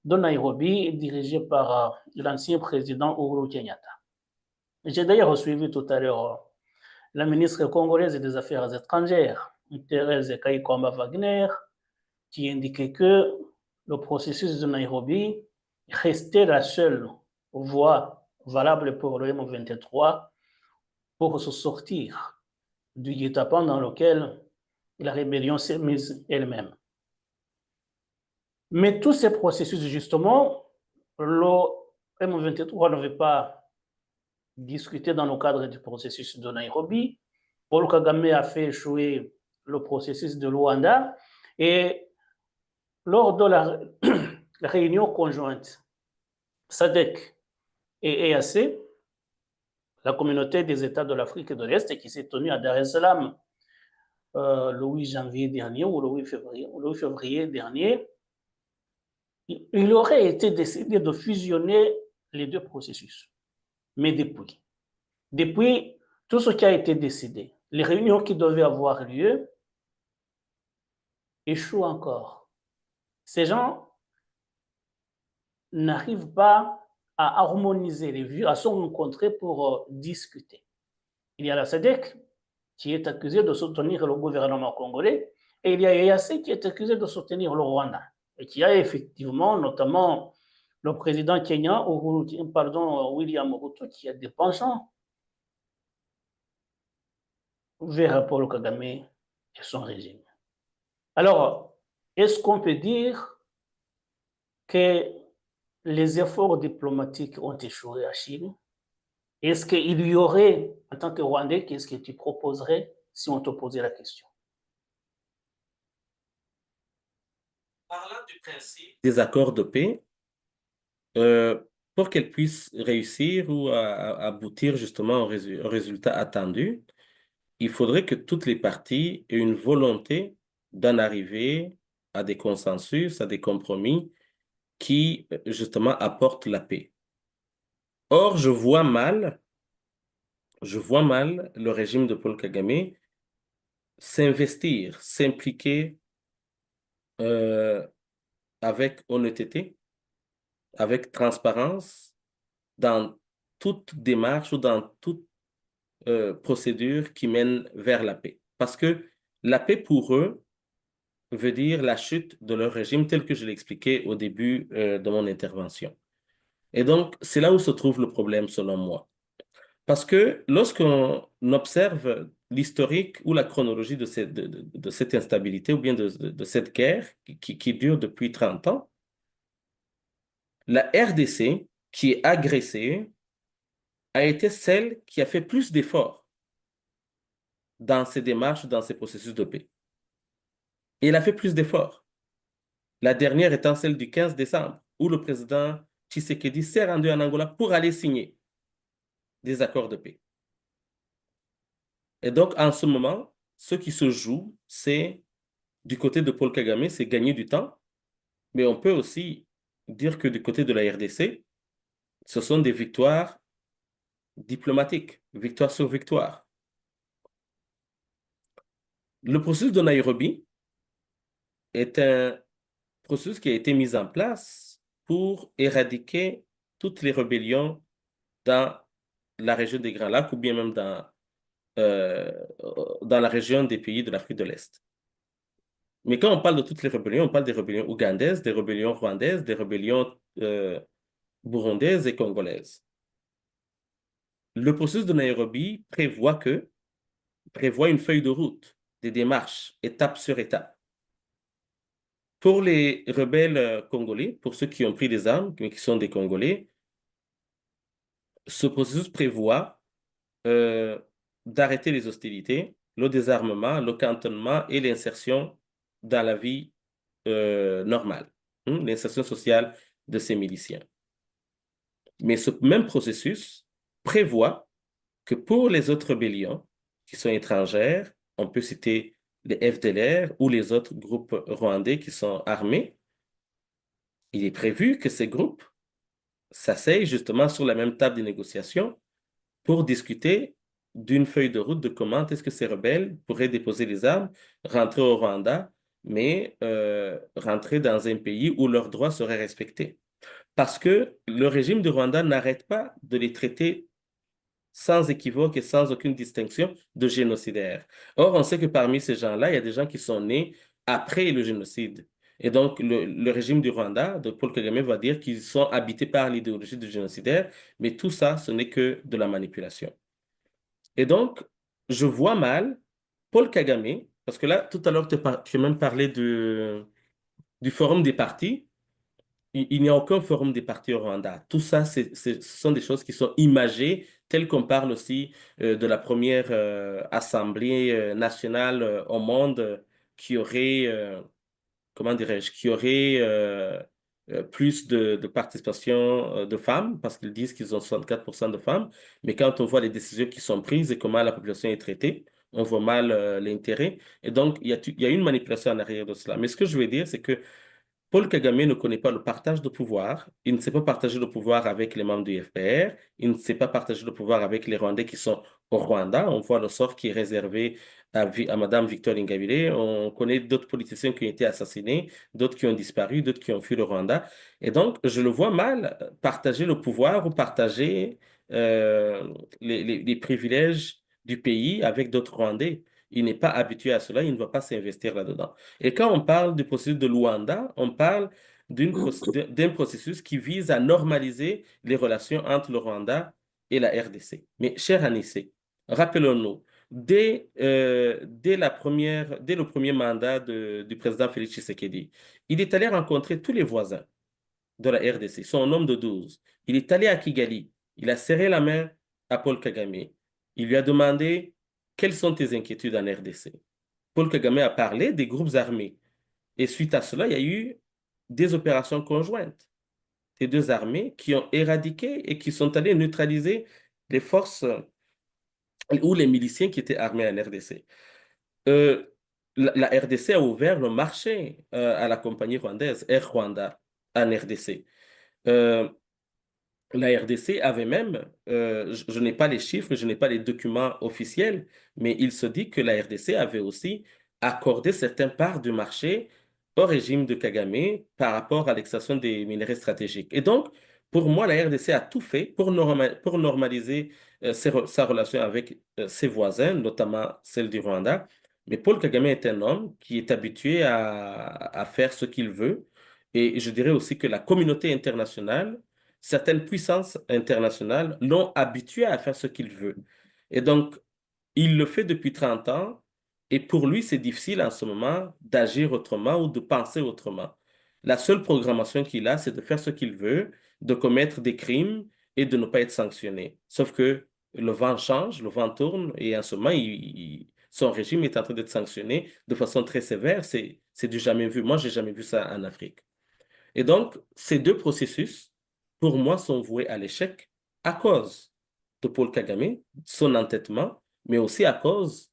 de Nairobi dirigé par l'ancien président Uhuru Kenyatta. J'ai d'ailleurs suivi tout à l'heure la ministre congolaise des Affaires étrangères, Thérèse Kaikwamba Wagner, qui indiquait que le processus de Nairobi restait la seule voie valable pour le M23 pour se sortir du guet-apens dans lequel la rébellion s'est mise elle-même. Mais tous ces processus, justement, le M23 ne veut pas discuter dans le cadre du processus de Nairobi. Paul Kagame a fait échouer le processus de Luanda et lors de la réunion conjointe SADC et EAC, la communauté des États de l'Afrique de l'Est, qui s'est tenue à Dar es Salaam le 8 janvier dernier ou le 8 février dernier, il aurait été décidé de fusionner les deux processus. Mais depuis tout ce qui a été décidé, les réunions qui devaient avoir lieu échouent encore. Ces gens n'arrivent pas à harmoniser les vues, à se rencontrer pour discuter. Il y a la SEDEC qui est accusée de soutenir le gouvernement congolais et il y a EAC qui est accusé de soutenir le Rwanda et qui a effectivement, notamment le président kenyan, William Ruto, qui a des penchants vers Paul Kagame et son régime. Alors, est-ce qu'on peut dire que les efforts diplomatiques ont échoué à Chine? Est-ce qu'il y aurait, en tant que Rwandais, qu'est-ce que tu proposerais si on te posait la question? Parlant du principe des accords de paix, pour qu'elles puissent réussir ou aboutir justement au résultat attendu, il faudrait que toutes les parties aient une volonté d'en arriver à des consensus, à des compromis qui justement apportent la paix. Or, je vois mal le régime de Paul Kagame s'investir, s'impliquer avec honnêteté, avec transparence dans toute démarche ou dans toute procédure qui mène vers la paix. Parce que la paix pour eux veut dire la chute de leur régime tel que je l'ai expliqué au début de mon intervention. Et donc, c'est là où se trouve le problème selon moi. Parce que lorsqu'on observe l'historique ou la chronologie de cette instabilité ou bien de cette guerre qui dure depuis 30 ans, la RDC, qui est agressée, a été celle qui a fait plus d'efforts dans ses démarches, dans ses processus de paix. Et elle a fait plus d'efforts. La dernière étant celle du 15 décembre, où le président Tshisekedi s'est rendu en Angola pour aller signer des accords de paix. Et donc, en ce moment, ce qui se joue, c'est du côté de Paul Kagame, c'est gagner du temps, mais on peut aussi dire que du côté de la RDC, ce sont des victoires diplomatiques, victoire sur victoire. Le processus de Nairobi est un processus qui a été mis en place pour éradiquer toutes les rébellions dans la région des Grands Lacs ou bien même dans la région des pays de l'Afrique de l'Est. Mais quand on parle de toutes les rébellions, on parle des rébellions ougandaises, des rébellions rwandaises, des rébellions burundaises et congolaises. Le processus de Nairobi prévoit une feuille de route, des démarches, étape sur étape. Pour les rebelles congolais, pour ceux qui ont pris des armes, mais qui sont des Congolais, ce processus prévoit d'arrêter les hostilités, le désarmement, le cantonnement et l'insertion dans la vie normale, l'insertion sociale de ces miliciens. Mais ce même processus prévoit que pour les autres rébellions qui sont étrangères, on peut citer les FDLR ou les autres groupes rwandais qui sont armés, il est prévu que ces groupes s'asseyent justement sur la même table de négociation pour discuter d'une feuille de route de comment est-ce que ces rebelles pourraient déposer les armes, rentrer au Rwanda, mais rentrer dans un pays où leurs droits seraient respectés. Parce que le régime du Rwanda n'arrête pas de les traiter sans équivoque et sans aucune distinction de génocidaires. Or, on sait que parmi ces gens-là, il y a des gens qui sont nés après le génocide. Et donc, le régime du Rwanda, de Paul Kagame, va dire qu'ils sont habités par l'idéologie du génocidaire, mais tout ça, ce n'est que de la manipulation. Et donc, je vois mal Paul Kagame, parce que là, tout à l'heure, tu as même parlé du forum des partis. Il n'y a aucun forum des partis au Rwanda. Tout ça, ce sont des choses qui sont imagées, telles qu'on parle aussi de la première assemblée nationale au monde qui aurait, comment dirais-je, qui aurait plus de participation de femmes, parce qu'ils disent qu'ils ont 64% de femmes. Mais quand on voit les décisions qui sont prises et comment la population est traitée, on voit mal l'intérêt. Et donc, il y a une manipulation en arrière de cela. Mais ce que je veux dire, c'est que Paul Kagame ne connaît pas le partage de pouvoir. Il ne sait pas partager le pouvoir avec les membres du FPR. Il ne sait pas partager le pouvoir avec les Rwandais qui sont au Rwanda. On voit le sort qui est réservé à Madame Victoire Ingabire, on connaît d'autres politiciens qui ont été assassinés, d'autres qui ont disparu, d'autres qui ont fui le Rwanda. Et donc, je le vois mal partager le pouvoir ou partager les privilèges du pays avec d'autres Rwandais. Il n'est pas habitué à cela, il ne va pas s'investir là-dedans. Et quand on parle du processus de Luanda, on parle d'un processus qui vise à normaliser les relations entre le Rwanda et la RDC. Mais cher Anissé, rappelons-nous, dès le premier mandat du président Félix Tshisekedi, il est allé rencontrer tous les voisins de la RDC, son nombre de 12. Il est allé à Kigali, il a serré la main à Paul Kagame. Il lui a demandé quelles sont tes inquiétudes en RDC. Paul Kagame a parlé des groupes armés. Et suite à cela, il y a eu des opérations conjointes des deux armées qui ont éradiqué et qui sont allées neutraliser les forces ou les miliciens qui étaient armés en RDC. Euh, la RDC a ouvert le marché à la compagnie rwandaise Air Rwanda en RDC. Euh, la RDC avait même, je n'ai pas les chiffres, je n'ai pas les documents officiels, mais il se dit que la RDC avait aussi accordé certaines parts du marché au régime de Kagame par rapport à l'extraction des minerais stratégiques. Et donc, pour moi, la RDC a tout fait pour normaliser sa relation avec ses voisins, notamment celle du Rwanda. Mais Paul Kagame est un homme qui est habitué à faire ce qu'il veut. Et je dirais aussi que la communauté internationale, certaines puissances internationales l'ont habitué à faire ce qu'il veut. Et donc, il le fait depuis 30 ans, et pour lui, c'est difficile en ce moment d'agir autrement ou de penser autrement. La seule programmation qu'il a, c'est de faire ce qu'il veut, de commettre des crimes et de ne pas être sanctionné. Sauf que le vent change, le vent tourne, et en ce moment, son régime est en train d'être sanctionné de façon très sévère. C'est du jamais vu. Moi, j'ai jamais vu ça en Afrique. Et donc, ces deux processus, pour moi, sont voués à l'échec à cause de Paul Kagame, son entêtement, mais aussi à cause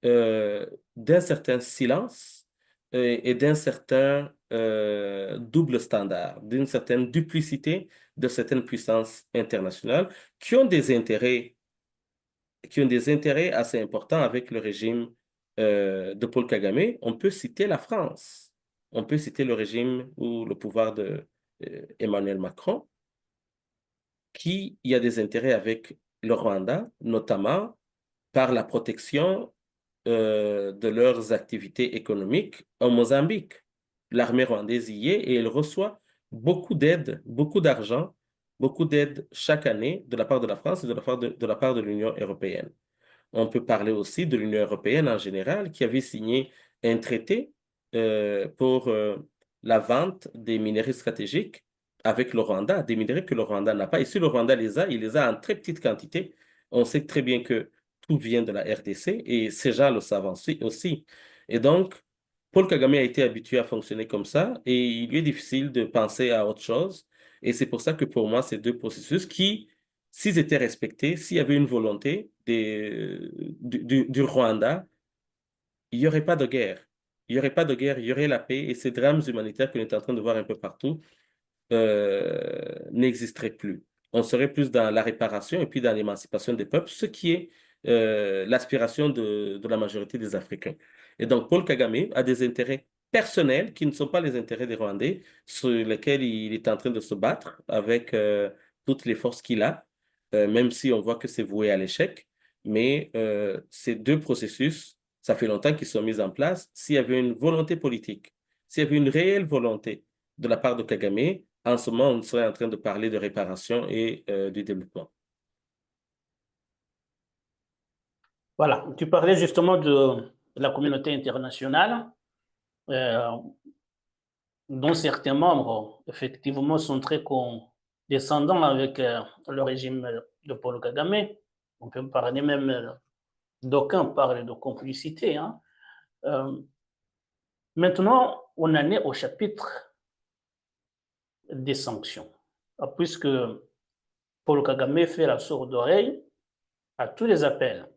euh, d'un certain silence et d'un certain double standard, d'une certaine duplicité de certaines puissances internationales qui ont des intérêts, qui ont des intérêts assez importants avec le régime de Paul Kagame. On peut citer la France, on peut citer le régime ou le pouvoir de Emmanuel Macron, qui y a des intérêts avec le Rwanda, notamment par la protection de leurs activités économiques en Mozambique. L'armée rwandaise y est et elle reçoit beaucoup d'argent, beaucoup d'aide chaque année de la part de la France et de la part de l'Union européenne. On peut parler aussi de l'Union européenne en général, qui avait signé un traité pour la vente des minerais stratégiques avec le Rwanda, des minerais que le Rwanda n'a pas. Et si le Rwanda les a, il les a en très petite quantité. On sait très bien que tout vient de la RDC et ces gens le savent aussi. Et donc, Paul Kagame a été habitué à fonctionner comme ça et il lui est difficile de penser à autre chose. Et c'est pour ça que pour moi, ces deux processus qui s'ils étaient respectés, s'il y avait une volonté du Rwanda, il n'y aurait pas de guerre. Il n'y aurait pas de guerre, il y aurait la paix et ces drames humanitaires que l'on est en train de voir un peu partout n'existeraient plus. On serait plus dans la réparation et puis dans l'émancipation des peuples, ce qui est l'aspiration de la majorité des Africains. Et donc, Paul Kagame a des intérêts personnels qui ne sont pas les intérêts des Rwandais, sur lesquels il est en train de se battre avec toutes les forces qu'il a, même si on voit que c'est voué à l'échec. Mais ces deux processus, ça fait longtemps qu'ils sont mis en place. S'il y avait une volonté politique, s'il y avait une réelle volonté de la part de Kagame, en ce moment, on serait en train de parler de réparation et du développement. Voilà, tu parlais justement de la communauté internationale, euh, dont certains membres, effectivement, sont très condescendants avec le régime de Paul Kagame. On peut parler même, d'aucuns parlent de complicité. Hein. Euh, Maintenant, on en est au chapitre des sanctions, puisque Paul Kagame fait la sourde oreille à tous les appels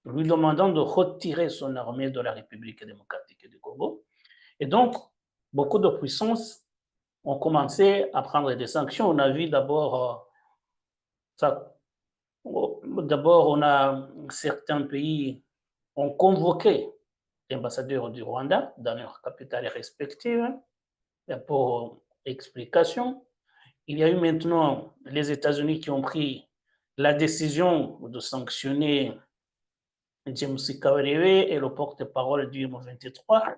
lui demandant de retirer son armée de la République démocratique du Congo. Et donc, beaucoup de puissances ont commencé à prendre des sanctions. On a vu d'abord, d'abord, on a certains pays ont convoqué l'ambassadeur du Rwanda dans leurs capitales respectives pour explication. Il y a eu maintenant les États-Unis qui ont pris la décision de sanctionner James Kabarebe et le porte-parole du M23.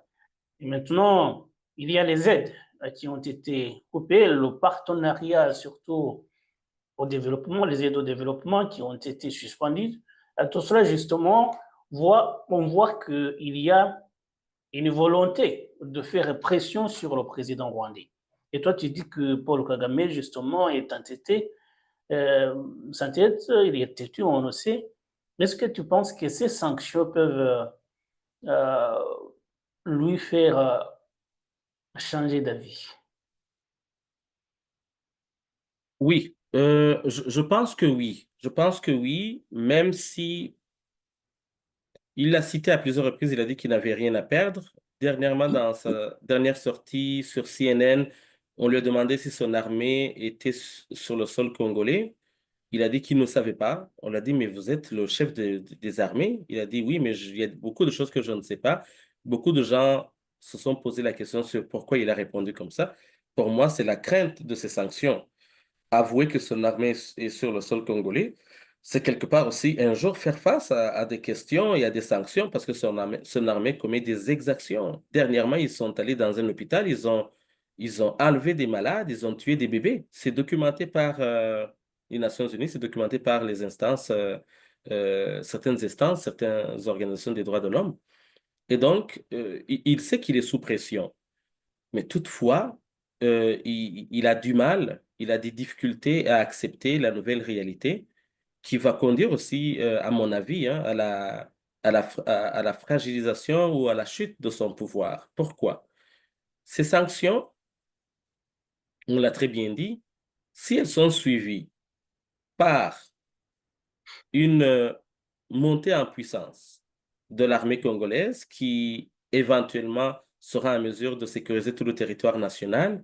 Et maintenant, il y a les aides qui ont été coupées, le partenariat surtout au développement, les aides au développement qui ont été suspendues. À tout cela, justement, on voit qu'il y a une volonté de faire pression sur le président rwandais. Et toi, tu dis que Paul Kagame, justement, est entêté. Sans tête, il est têtu, on le sait. Est-ce que tu penses que ces sanctions peuvent euh, lui faire changer d'avis? Oui, je pense que oui. Je pense que oui, même si il l'a cité à plusieurs reprises, il a dit qu'il n'avait rien à perdre. Dernièrement, dans sa dernière sortie sur CNN, on lui a demandé si son armée était sur le sol congolais. Il a dit qu'il ne savait pas. On lui a dit, mais vous êtes le chef des armées? Il a dit, oui, mais il y a beaucoup de choses que je ne sais pas. Beaucoup de gens se sont posé la question sur pourquoi il a répondu comme ça. Pour moi, c'est la crainte de ces sanctions. Avouer que son armée est sur le sol congolais, c'est quelque part aussi un jour faire face à des questions et à des sanctions parce que son armée commet des exactions. Dernièrement, ils sont allés dans un hôpital, ils ont enlevé des malades, ils ont tué des bébés. C'est documenté par les Nations Unies, c'est documenté par les instances, certaines instances, certaines organisations des droits de l'homme. Et donc, il sait qu'il est sous pression. Mais toutefois, il a du mal, il a des difficultés à accepter la nouvelle réalité qui va conduire aussi, à mon avis, hein, à la fragilisation ou à la chute de son pouvoir. Pourquoi? Ces sanctions, on l'a très bien dit, si elles sont suivies par une montée en puissance de l'armée congolaise qui éventuellement sera en mesure de sécuriser tout le territoire national,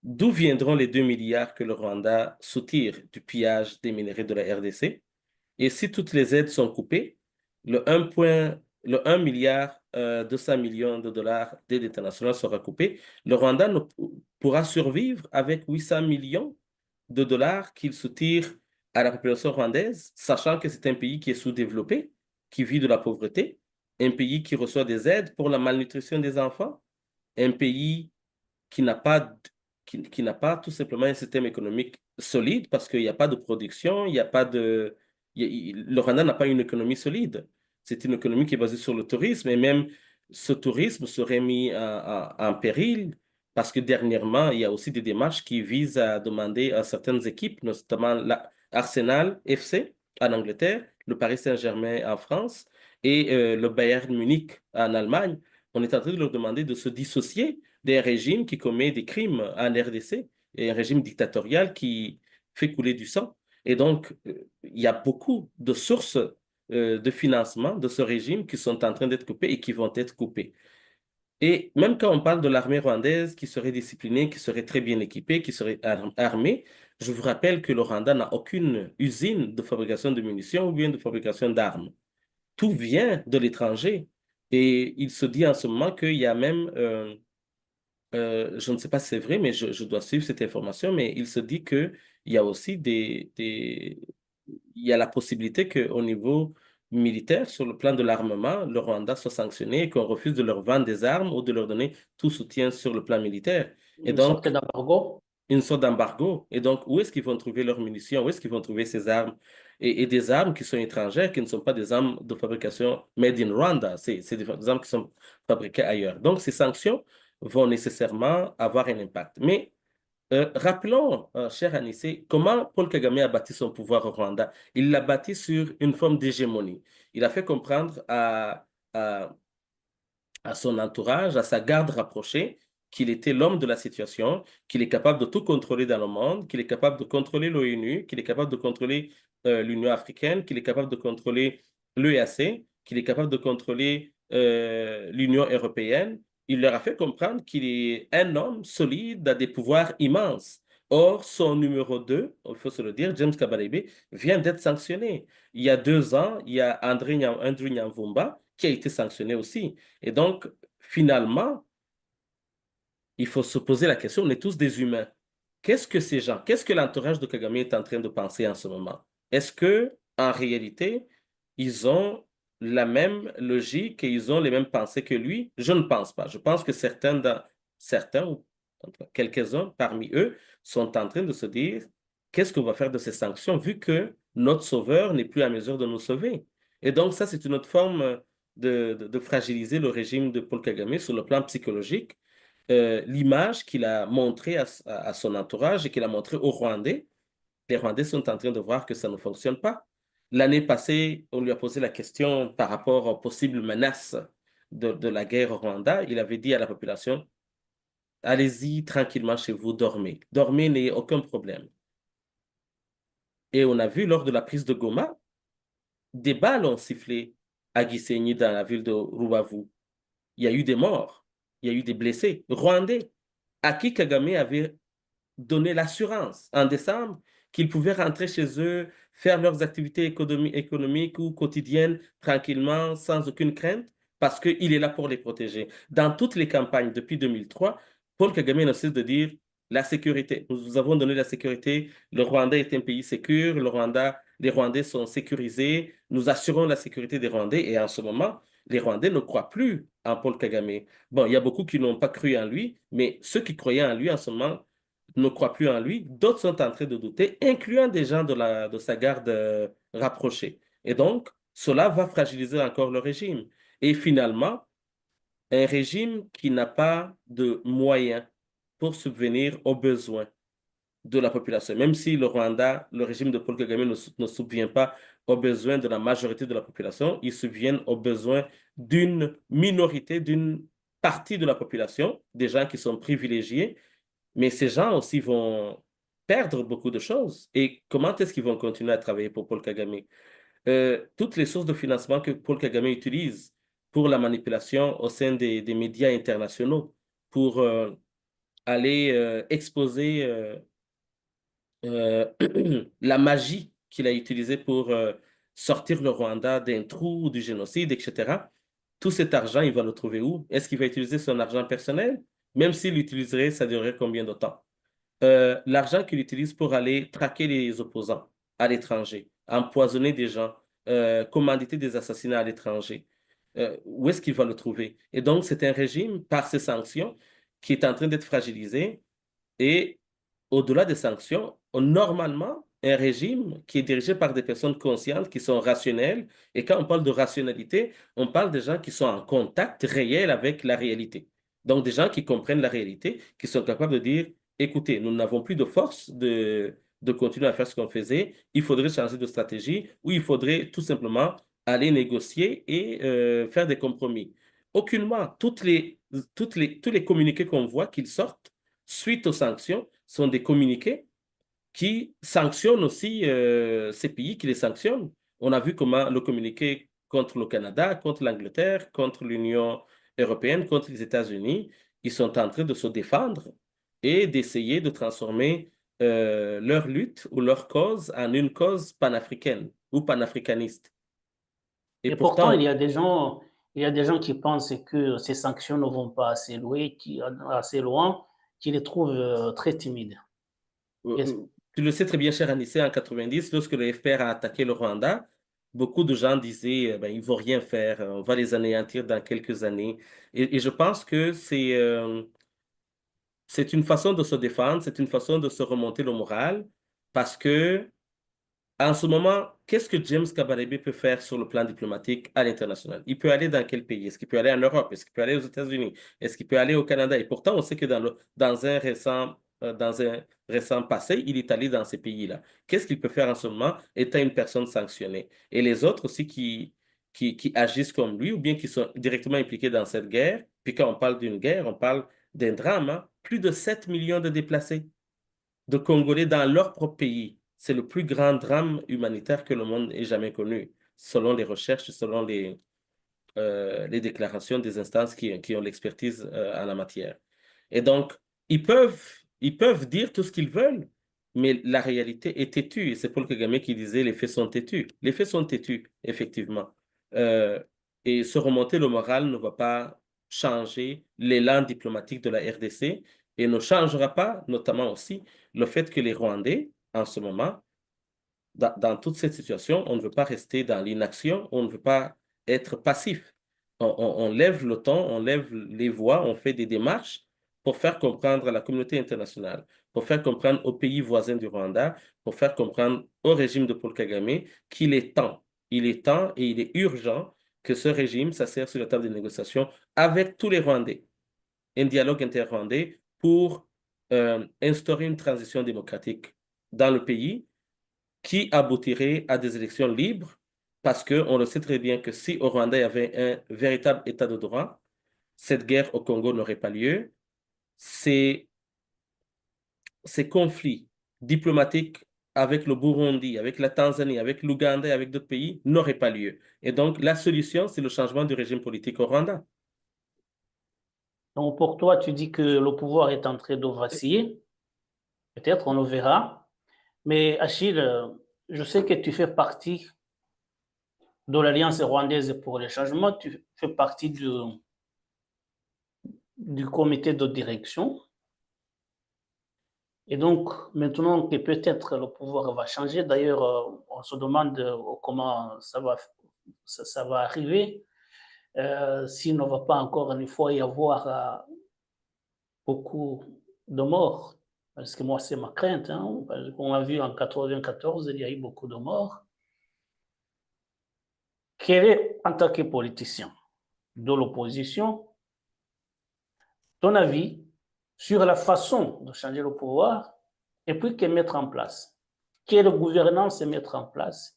d'où viendront les 2 milliards que le Rwanda soutire du pillage des minerais de la RDC? Et si toutes les aides sont coupées, le 1 milliard 200 millions de dollars d'aide internationale sera coupé. Le Rwanda ne pourra survivre avec 800 millions de dollars qu'il soutire à la population rwandaise, sachant que c'est un pays qui est sous-développé, qui vit de la pauvreté, un pays qui reçoit des aides pour la malnutrition des enfants, un pays qui n'a pas, qui n'a pas tout simplement un système économique solide parce qu'il n'y a pas de production, il n'y a pas de... le Rwanda n'a pas une économie solide. C'est une économie qui est basée sur le tourisme et même ce tourisme serait mis en péril parce que dernièrement, il y a aussi des démarches qui visent à demander à certaines équipes, notamment l'Arsenal FC en Angleterre, le Paris Saint-Germain en France et le Bayern Munich en Allemagne. On est en train de leur demander de se dissocier des régimes qui commettent des crimes en RDC, et un régime dictatorial qui fait couler du sang. Et donc, il y a beaucoup de sources de financement de ce régime qui sont en train d'être coupées et qui vont être coupées. Et même quand on parle de l'armée rwandaise qui serait disciplinée, qui serait très bien équipée, qui serait armée, je vous rappelle que le Rwanda n'a aucune usine de fabrication de munitions ou bien de fabrication d'armes. Tout vient de l'étranger. Et il se dit en ce moment qu'il y a même je ne sais pas si c'est vrai, mais je dois suivre cette information, mais il se dit qu'il y a aussi il y a la possibilité qu'au niveau militaire, sur le plan de l'armement, le Rwanda soit sanctionné et qu'on refuse de leur vendre des armes ou de leur donner tout soutien sur le plan militaire. Et Une sorte donc, d'embargo. une sorte d'embargo. Et donc, où est-ce qu'ils vont trouver leurs munitions? Où est-ce qu'ils vont trouver ces armes? Et des armes qui sont étrangères, qui ne sont pas des armes de fabrication made in Rwanda. C'est des armes qui sont fabriquées ailleurs. Donc, ces sanctions vont nécessairement avoir un impact. Mais rappelons, cher Anissé, comment Paul Kagame a bâti son pouvoir au Rwanda. Il l'a bâti sur une forme d'hégémonie. Il a fait comprendre à son entourage, à sa garde rapprochée, qu'il était l'homme de la situation, qu'il est capable de tout contrôler dans le monde, qu'il est capable de contrôler l'ONU, qu'il est capable de contrôler l'Union africaine, qu'il est capable de contrôler l'EAC, qu'il est capable de contrôler l'Union européenne. Il leur a fait comprendre qu'il est un homme solide, a des pouvoirs immenses. Or, son numéro 2, il faut se le dire, James Kabarebe, vient d'être sanctionné. Il y a 2 ans, il y a André Nyamvumba qui a été sanctionné aussi. Et donc, finalement, il faut se poser la question, on est tous des humains. Qu'est-ce que ces gens, qu'est-ce que l'entourage de Kagame est en train de penser en ce moment? Est-ce que, en réalité, ils ont la même logique et ils ont les mêmes pensées que lui? Je ne pense pas. Je pense que certains ou en tout cas, quelques-uns parmi eux sont en train de se dire, qu'est-ce qu'on va faire de ces sanctions vu que notre sauveur n'est plus à mesure de nous sauver? Et donc, ça, c'est une autre forme de fragiliser le régime de Paul Kagame sur le plan psychologique. L'image qu'il a montrée à son entourage et qu'il a montrée aux Rwandais, les Rwandais sont en train de voir que ça ne fonctionne pas. L'année passée, on lui a posé la question par rapport aux possibles menaces de la guerre au Rwanda. Il avait dit à la population, allez-y tranquillement chez vous, dormez. Dormez, n'ayez aucun problème. Et on a vu lors de la prise de Goma, des balles ont sifflé à Gisenyi dans la ville de Rubavu. Il y a eu des morts, il y a eu des blessés rwandais à qui Kagame avait donné l'assurance en décembre qu'ils pouvaient rentrer chez eux, faire leurs activités économiques ou quotidiennes tranquillement, sans aucune crainte, parce qu'il est là pour les protéger. Dans toutes les campagnes depuis 2003, Paul Kagame ne cesse de dire la sécurité. Nous vous avons donné la sécurité. Le Rwanda est un pays sécur. Les Rwandais sont sécurisés. Nous assurons la sécurité des Rwandais. Et en ce moment, les Rwandais ne croient plus en Paul Kagame. Bon, il y a beaucoup qui n'ont pas cru en lui, mais ceux qui croyaient en lui en ce moment ne croient plus en lui, d'autres sont en train de douter, incluant des gens de sa garde rapprochée. Et donc, cela va fragiliser encore le régime. Et finalement, un régime qui n'a pas de moyens pour subvenir aux besoins de la population. Même si le Rwanda, le régime de Paul Kagame ne subvient pas aux besoins de la majorité de la population, ils subviennent aux besoins d'une minorité, d'une partie de la population, des gens qui sont privilégiés, mais ces gens aussi vont perdre beaucoup de choses. Et comment est-ce qu'ils vont continuer à travailler pour Paul Kagame? Toutes les sources de financement que Paul Kagame utilise pour la manipulation au sein des médias internationaux, pour aller exposer euh, la magie qu'il a utilisée pour sortir le Rwanda d'un trou, du génocide, etc. Tout cet argent, il va le trouver où? Est-ce qu'il va utiliser son argent personnel? Même s'il l'utiliserait, ça durerait combien de temps? L'argent qu'il utilise pour aller traquer les opposants à l'étranger, empoisonner des gens, commanditer des assassinats à l'étranger. Où est-ce qu'il va le trouver? Et donc, c'est un régime, par ces sanctions, qui est en train d'être fragilisé. Et au-delà des sanctions, normalement, un régime qui est dirigé par des personnes conscientes, qui sont rationnelles, et quand on parle de rationalité, on parle de gens qui sont en contact réel avec la réalité. Donc, des gens qui comprennent la réalité, qui sont capables de dire, écoutez, nous n'avons plus de force de continuer à faire ce qu'on faisait, il faudrait changer de stratégie, ou il faudrait tout simplement aller négocier et faire des compromis. Aucunement, tous les communiqués qu'on voit qu'ils sortent, suite aux sanctions, sont des communiqués qui sanctionnent aussi ces pays qui les sanctionnent. On a vu comment le communiqué contre le Canada, contre l'Angleterre, contre l'Union européenne, contre les États-Unis, ils sont en train de se défendre et d'essayer de transformer leur lutte ou leur cause en une cause panafricaine ou panafricaniste. Et Et pourtant, pourtant, il y a des gens qui pensent que ces sanctions ne vont pas assez loin, qui les trouvent très timides. Tu le sais très bien, cher Anissé, en 90, lorsque le FPR a attaqué le Rwanda, beaucoup de gens disaient, ben, ils ne vont rien faire, on va les anéantir dans quelques années. Et je pense que c'est une façon de se défendre, c'est une façon de se remonter le moral, parce que en ce moment, qu'est-ce que James Kabarebe peut faire sur le plan diplomatique à l'international? Il peut aller dans quel pays? Est-ce qu'il peut aller en Europe? Est-ce qu'il peut aller aux États-Unis? Est-ce qu'il peut aller au Canada? Et pourtant, on sait que dans un récent passé, il est allé dans ces pays-là. Qu'est-ce qu'il peut faire en ce moment étant une personne sanctionnée? Et les autres aussi qui agissent comme lui ou bien qui sont directement impliqués dans cette guerre. Puis quand on parle d'une guerre, on parle d'un drame, hein. Plus de 7 millions de déplacés de Congolais dans leur propre pays. C'est le plus grand drame humanitaire que le monde ait jamais connu, selon les recherches, selon les déclarations des instances qui ont l'expertise en la matière. Et donc, ils peuvent dire tout ce qu'ils veulent, mais la réalité est têtue. Et c'est Paul Kagame qui disait les faits sont têtus. Les faits sont têtus, effectivement. Euh, Et se remonter le moral ne va pas changer l'élan diplomatique de la RDC et ne changera pas, notamment aussi, le fait que les Rwandais, en ce moment, dans toute cette situation, on ne veut pas rester dans l'inaction, on ne veut pas être passif. On lève le ton, on lève les voix, on fait des démarches pour faire comprendre à la communauté internationale, pour faire comprendre aux pays voisins du Rwanda, pour faire comprendre au régime de Paul Kagame qu'il est temps. Il est temps et il est urgent que ce régime s'asseye sur la table des négociations avec tous les Rwandais, un dialogue inter-rwandais pour instaurer une transition démocratique dans le pays qui aboutirait à des élections libres, parce qu'on le sait très bien que si au Rwanda il y avait un véritable état de droit, cette guerre au Congo n'aurait pas lieu, ces, ces conflits diplomatiques avec le Burundi, avec la Tanzanie, avec l'Ouganda et avec d'autres pays n'auraient pas lieu. Et donc la solution, c'est le changement du régime politique au Rwanda. Donc pour toi, tu dis que le pouvoir est en train de vaciller. Peut-être, on le verra. Mais Achille, je sais que tu fais partie de l'Alliance rwandaise pour le changement. Tu fais partie du comité de direction. Et donc, maintenant que peut-être le pouvoir va changer, d'ailleurs, on se demande comment ça va arriver, s'il ne va pas encore une fois y avoir beaucoup de morts. Parce que moi, c'est ma crainte. Hein. On a vu en 94, il y a eu beaucoup de morts. Quel est, en tant que politicien de l'opposition, ton avis sur la façon de changer le pouvoir et puis que mettre en place? Quelle gouvernance mettre en place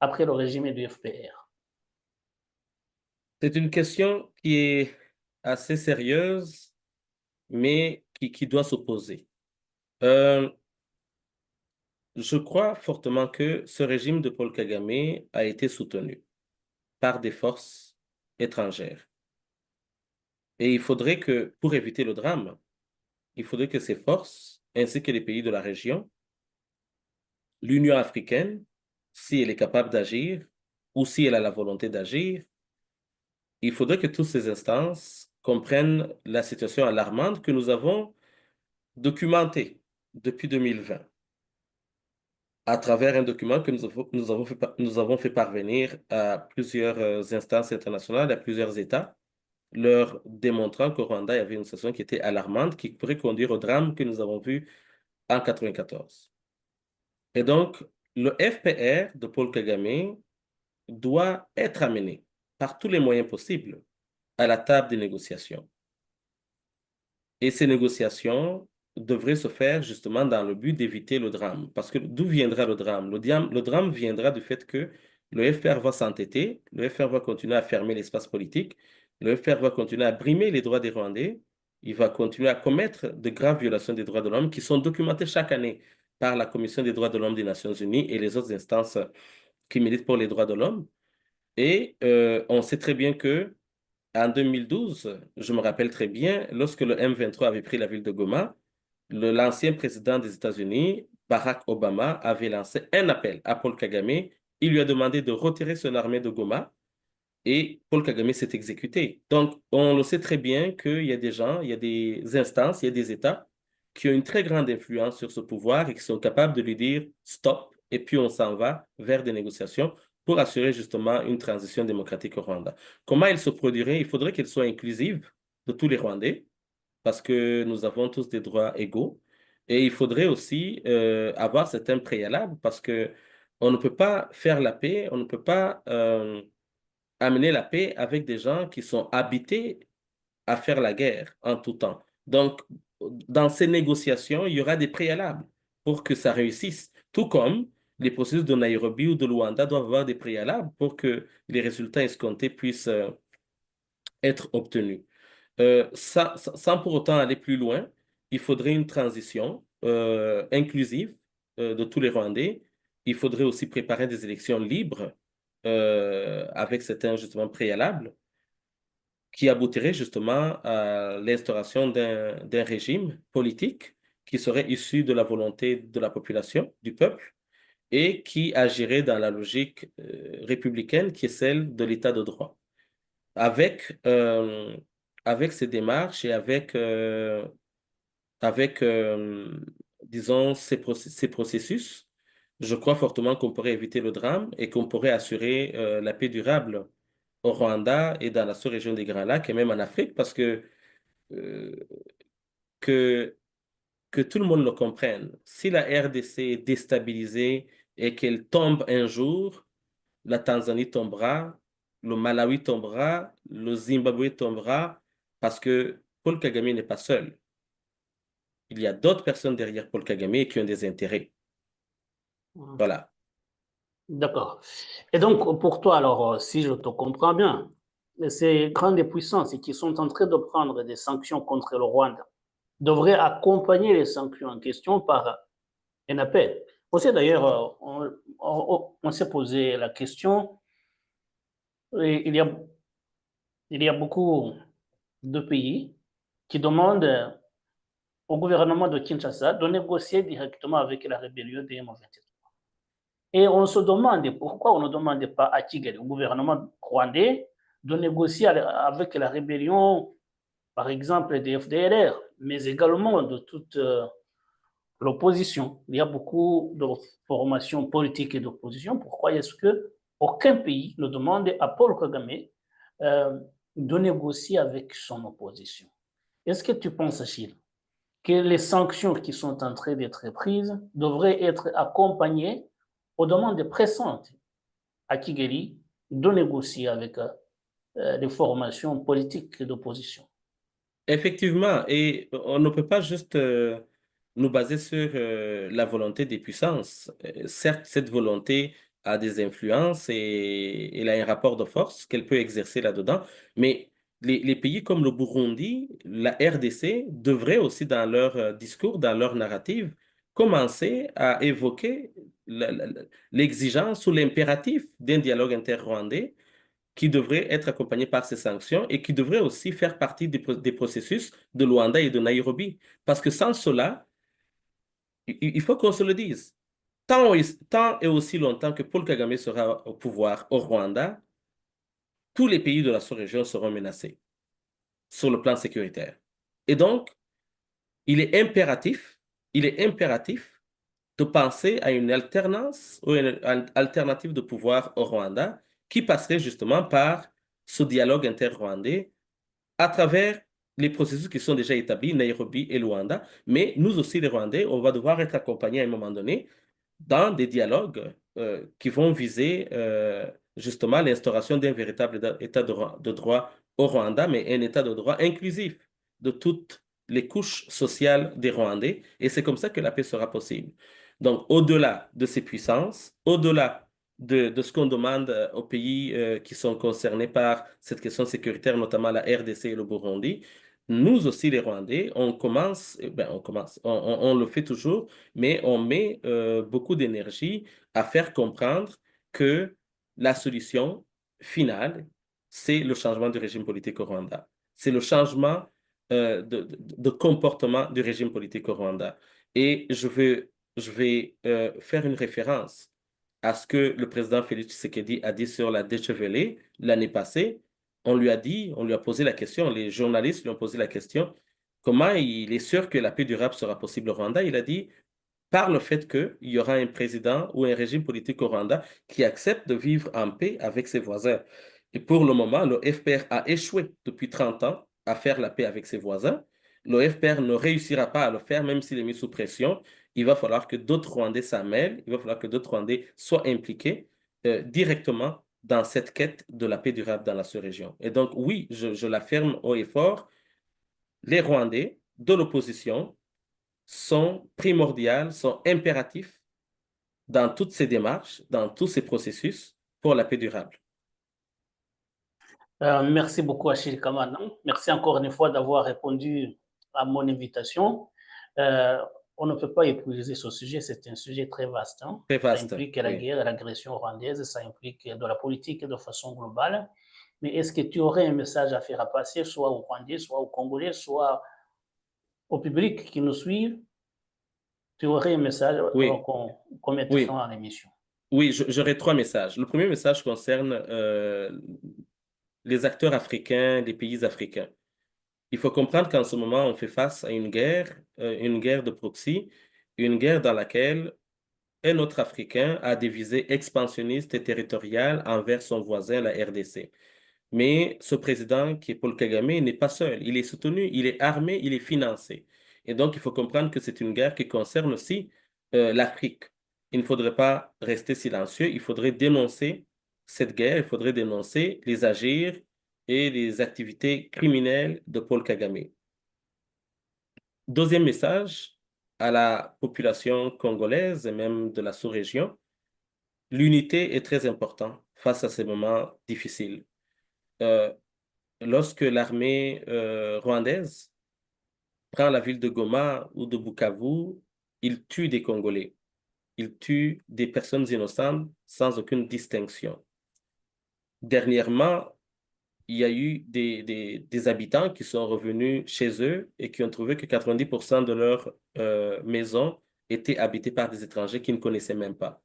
après le régime du FPR? C'est une question qui est assez sérieuse, mais qui doit se poser. Je crois fortement que ce régime de Paul Kagame a été soutenu par des forces étrangères. Et il faudrait que, pour éviter le drame, il faudrait que ces forces, ainsi que les pays de la région, l'Union africaine, si elle est capable d'agir, ou si elle a la volonté d'agir, il faudrait que toutes ces instances comprennent la situation alarmante que nous avons documentée depuis 2020 à travers un document que nous avons fait parvenir à plusieurs instances internationales, à plusieurs États, leur démontrant qu'au Rwanda, il y avait une situation qui était alarmante, qui pourrait conduire au drame que nous avons vu en 1994. Et donc, le FPR de Paul Kagame doit être amené par tous les moyens possibles à la table des négociations. Et ces négociations devraient se faire justement dans le but d'éviter le drame. Parce que d'où viendra le drame? Le drame viendra du fait que le FPR va s'entêter, le FPR va continuer à fermer l'espace politique, le FPR va continuer à brimer les droits des Rwandais, il va continuer à commettre de graves violations des droits de l'homme qui sont documentées chaque année par la Commission des droits de l'homme des Nations Unies et les autres instances qui militent pour les droits de l'homme. Et on sait très bien que en 2012, je me rappelle très bien, lorsque le M23 avait pris la ville de Goma, l'ancien président des États-Unis, Barack Obama, avait lancé un appel à Paul Kagame. Il lui a demandé de retirer son armée de Goma et Paul Kagame s'est exécuté. Donc, on le sait très bien qu'il y a des gens, il y a des instances, il y a des États qui ont une très grande influence sur ce pouvoir et qui sont capables de lui dire stop, et puis on s'en va vers des négociations pour assurer justement une transition démocratique au Rwanda. Comment elle se produirait? Il faudrait qu'elle soit inclusive de tous les Rwandais, parce que nous avons tous des droits égaux. Et il faudrait aussi avoir certains préalables, parce que on ne peut pas faire la paix, on ne peut pas amener la paix avec des gens qui sont habités à faire la guerre en tout temps. Donc, dans ces négociations, il y aura des préalables pour que ça réussisse, tout comme les processus de Nairobi ou de Luanda doivent avoir des préalables pour que les résultats escomptés puissent être obtenus. Sans pour autant aller plus loin, il faudrait une transition inclusive de tous les Rwandais. Il faudrait aussi préparer des élections libres avec certains justement préalables qui aboutirait justement à l'instauration d'un régime politique qui serait issu de la volonté de la population, du peuple, et qui agirait dans la logique républicaine qui est celle de l'état de droit. avec, avec ces démarches et avec disons, ces processus, je crois fortement qu'on pourrait éviter le drame et qu'on pourrait assurer la paix durable au Rwanda et dans la sous-région des Grands Lacs et même en Afrique, parce euh, que, que tout le monde le comprenne. Si la RDC est déstabilisée et qu'elle tombe un jour, la Tanzanie tombera, le Malawi tombera, le Zimbabwe tombera, parce que Paul Kagame n'est pas seul. Il y a d'autres personnes derrière Paul Kagame qui ont des intérêts. Voilà. D'accord. Et donc, pour toi, alors, si je te comprends bien, ces grandes puissances qui sont en train de prendre des sanctions contre le Rwanda devraient accompagner les sanctions en question par un appel. On sait d'ailleurs, on s'est posé la question, et il y a beaucoup de pays qui demandent au gouvernement de Kinshasa de négocier directement avec la rébellion des M23. Et on se demande pourquoi on ne demande pas à Kigali, au gouvernement rwandais, de négocier avec la rébellion, par exemple, des FDLR, mais également de toute l'opposition. Il y a beaucoup de formations politiques et d'opposition. Pourquoi est-ce que aucun pays ne demande à Paul Kagame de négocier avec son opposition? Est-ce que tu penses, Achille, que les sanctions qui sont en train d'être prises devraient être accompagnées aux demandes pressantes à Kigali de négocier avec les formations politiques d'opposition? Effectivement, et on ne peut pas juste nous baser sur la volonté des puissances. Certes, cette volonté a des influences et elle a un rapport de force qu'elle peut exercer là-dedans, mais les pays comme le Burundi, la RDC, devraient aussi dans leur discours, dans leur narrative, commencer à évoquer l'exigence ou l'impératif d'un dialogue inter-rwandais qui devrait être accompagné par ces sanctions et qui devrait aussi faire partie des processus de Luanda et de Nairobi. Parce que sans cela, il faut qu'on se le dise. Tant et aussi longtemps que Paul Kagame sera au pouvoir au Rwanda, tous les pays de la sous-région seront menacés sur le plan sécuritaire. Et donc, il est impératif, il est impératif de penser à une alternance ou une alternative de pouvoir au Rwanda qui passerait justement par ce dialogue inter-rwandais à travers les processus qui sont déjà établis, Nairobi et Luanda, mais nous aussi, les Rwandais, on va devoir être accompagnés à un moment donné dans des dialogues qui vont viser justement l'instauration d'un véritable état de droit au Rwanda, mais un état de droit inclusif de toutes les couches sociales des Rwandais, et c'est comme ça que la paix sera possible. Donc, au-delà de ces puissances, au-delà de ce qu'on demande aux pays qui sont concernés par cette question sécuritaire, notamment la RDC et le Burundi, nous aussi, les Rwandais, on le fait toujours, mais on met beaucoup d'énergie à faire comprendre que la solution finale, c'est le changement du régime politique au Rwanda. C'est le changement de comportement du régime politique au Rwanda. Et je vais faire une référence à ce que le président Félix Tshisekedi a dit sur la Deutsche Welle l'année passée. On lui a dit, on lui a posé la question, les journalistes lui ont posé la question, comment il est sûr que la paix durable sera possible au Rwanda? Il a dit, par le fait qu'il y aura un président ou un régime politique au Rwanda qui accepte de vivre en paix avec ses voisins. Et pour le moment, le FPR a échoué depuis 30 ans à faire la paix avec ses voisins. Le FPR ne réussira pas à le faire, même s'il est mis sous pression. Il va falloir que d'autres Rwandais s'en mêlent, il va falloir que d'autres Rwandais soient impliqués directement dans cette quête de la paix durable dans la sous-région. Et donc, oui, je l'affirme haut et fort, les Rwandais de l'opposition sont primordiales, sont impératifs dans toutes ces démarches, dans tous ces processus pour la paix durable. Merci beaucoup, Achille Kamana. Merci encore une fois d'avoir répondu à mon invitation. Euh, on ne peut pas épuiser ce sujet, c'est un sujet très vaste, hein. Très Ça vaste, implique la oui. guerre, l'agression rwandaise, ça implique de la politique de façon globale. Mais est-ce que tu aurais un message à faire passer, soit aux Rwandais, soit aux Congolais, soit au public qui nous suivent? Tu aurais un message Oui, qu'on mette fin oui, à l'émission? oui, j'aurais trois messages. Le premier message concerne les acteurs africains, les pays africains. Il faut comprendre qu'en ce moment, on fait face à une guerre de proxy, une guerre dans laquelle un autre Africain a des visées expansionnistes et territoriales envers son voisin, la RDC. Mais ce président, qui est Paul Kagame, n'est pas seul. Il est soutenu, il est armé, il est financé. Et donc, il faut comprendre que c'est une guerre qui concerne aussi l'Afrique. Il ne faudrait pas rester silencieux, il faudrait dénoncer cette guerre, il faudrait dénoncer les agirs et les activités criminelles de Paul Kagame. Deuxième message à la population congolaise et même de la sous-région, l'unité est très importante face à ces moments difficiles. Euh, Lorsque l'armée rwandaise prend la ville de Goma ou de Bukavu, il tue des Congolais. Il tue des personnes innocentes sans aucune distinction. Dernièrement, il y a eu des habitants qui sont revenus chez eux et qui ont trouvé que 90% de leurs maisons étaient habitées par des étrangers qu'ils ne connaissaient même pas.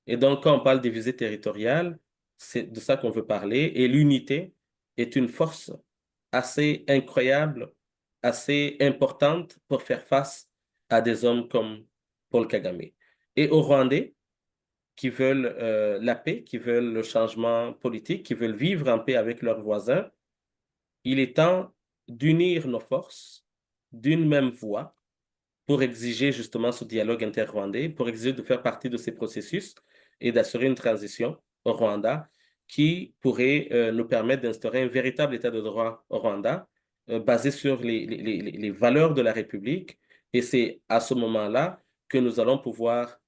Et donc, quand on parle des visées territoriales, c'est de ça qu'on veut parler. Et l'unité est une force assez incroyable, assez importante pour faire face à des hommes comme Paul Kagame. Et aux Rwandais qui veulent la paix, qui veulent le changement politique, qui veulent vivre en paix avec leurs voisins, il est temps d'unir nos forces d'une même voix pour exiger justement ce dialogue inter-rwandais, pour exiger de faire partie de ces processus et d'assurer une transition au Rwanda qui pourrait nous permettre d'instaurer un véritable état de droit au Rwanda basé sur les valeurs de la République. Et c'est à ce moment-là que nous allons pouvoir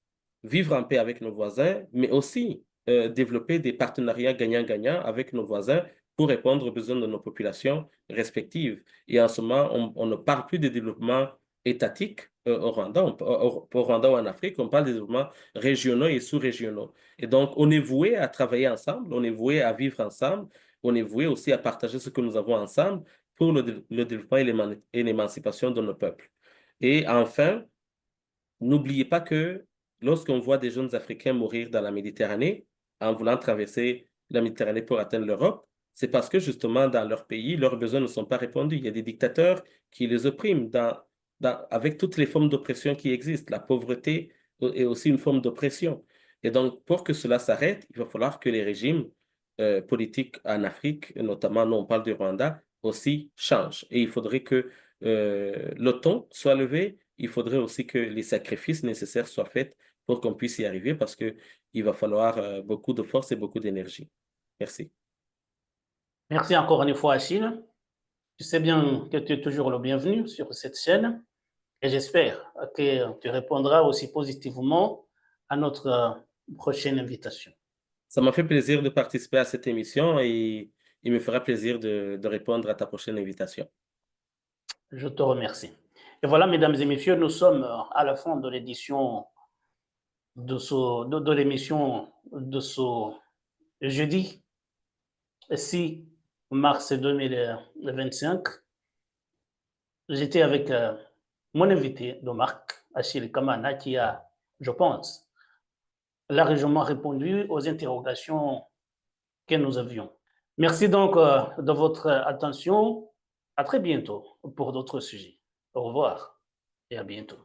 vivre en paix avec nos voisins, mais aussi développer des partenariats gagnant-gagnant avec nos voisins pour répondre aux besoins de nos populations respectives. Et en ce moment, on ne parle plus de développement étatique au Rwanda, au Rwanda ou en Afrique, on parle des développements régionaux et sous-régionaux. Et donc, on est voué à travailler ensemble, on est voué à vivre ensemble, on est voué aussi à partager ce que nous avons ensemble pour le développement et l'émancipation de nos peuples. Et enfin, n'oubliez pas que lorsqu'on voit des jeunes Africains mourir dans la Méditerranée en voulant traverser la Méditerranée pour atteindre l'Europe, c'est parce que justement dans leur pays, leurs besoins ne sont pas répondus. Il y a des dictateurs qui les oppriment avec toutes les formes d'oppression qui existent. La pauvreté est aussi une forme d'oppression. Et donc, pour que cela s'arrête, il va falloir que les régimes politiques en Afrique, notamment, nous on parle du Rwanda, aussi changent. Et il faudrait que le ton soit levé. Il faudrait aussi que les sacrifices nécessaires soient faits pour qu'on puisse y arriver parce qu'il va falloir beaucoup de force et beaucoup d'énergie. Merci. Merci encore une fois, Achille. Tu sais bien que tu es toujours le bienvenu sur cette chaîne et j'espère que tu répondras aussi positivement à notre prochaine invitation. Ça m'a fait plaisir de participer à cette émission et il me fera plaisir de répondre à ta prochaine invitation. Je te remercie. Et voilà, mesdames et messieurs, nous sommes à la fin de l'édition de l'émission de ce jeudi 6 mars 2025. J'étais avec mon invité de marque, Achille Kamana, qui a, je pense, largement répondu aux interrogations que nous avions. Merci donc de votre attention. À très bientôt pour d'autres sujets. Au revoir et à bientôt.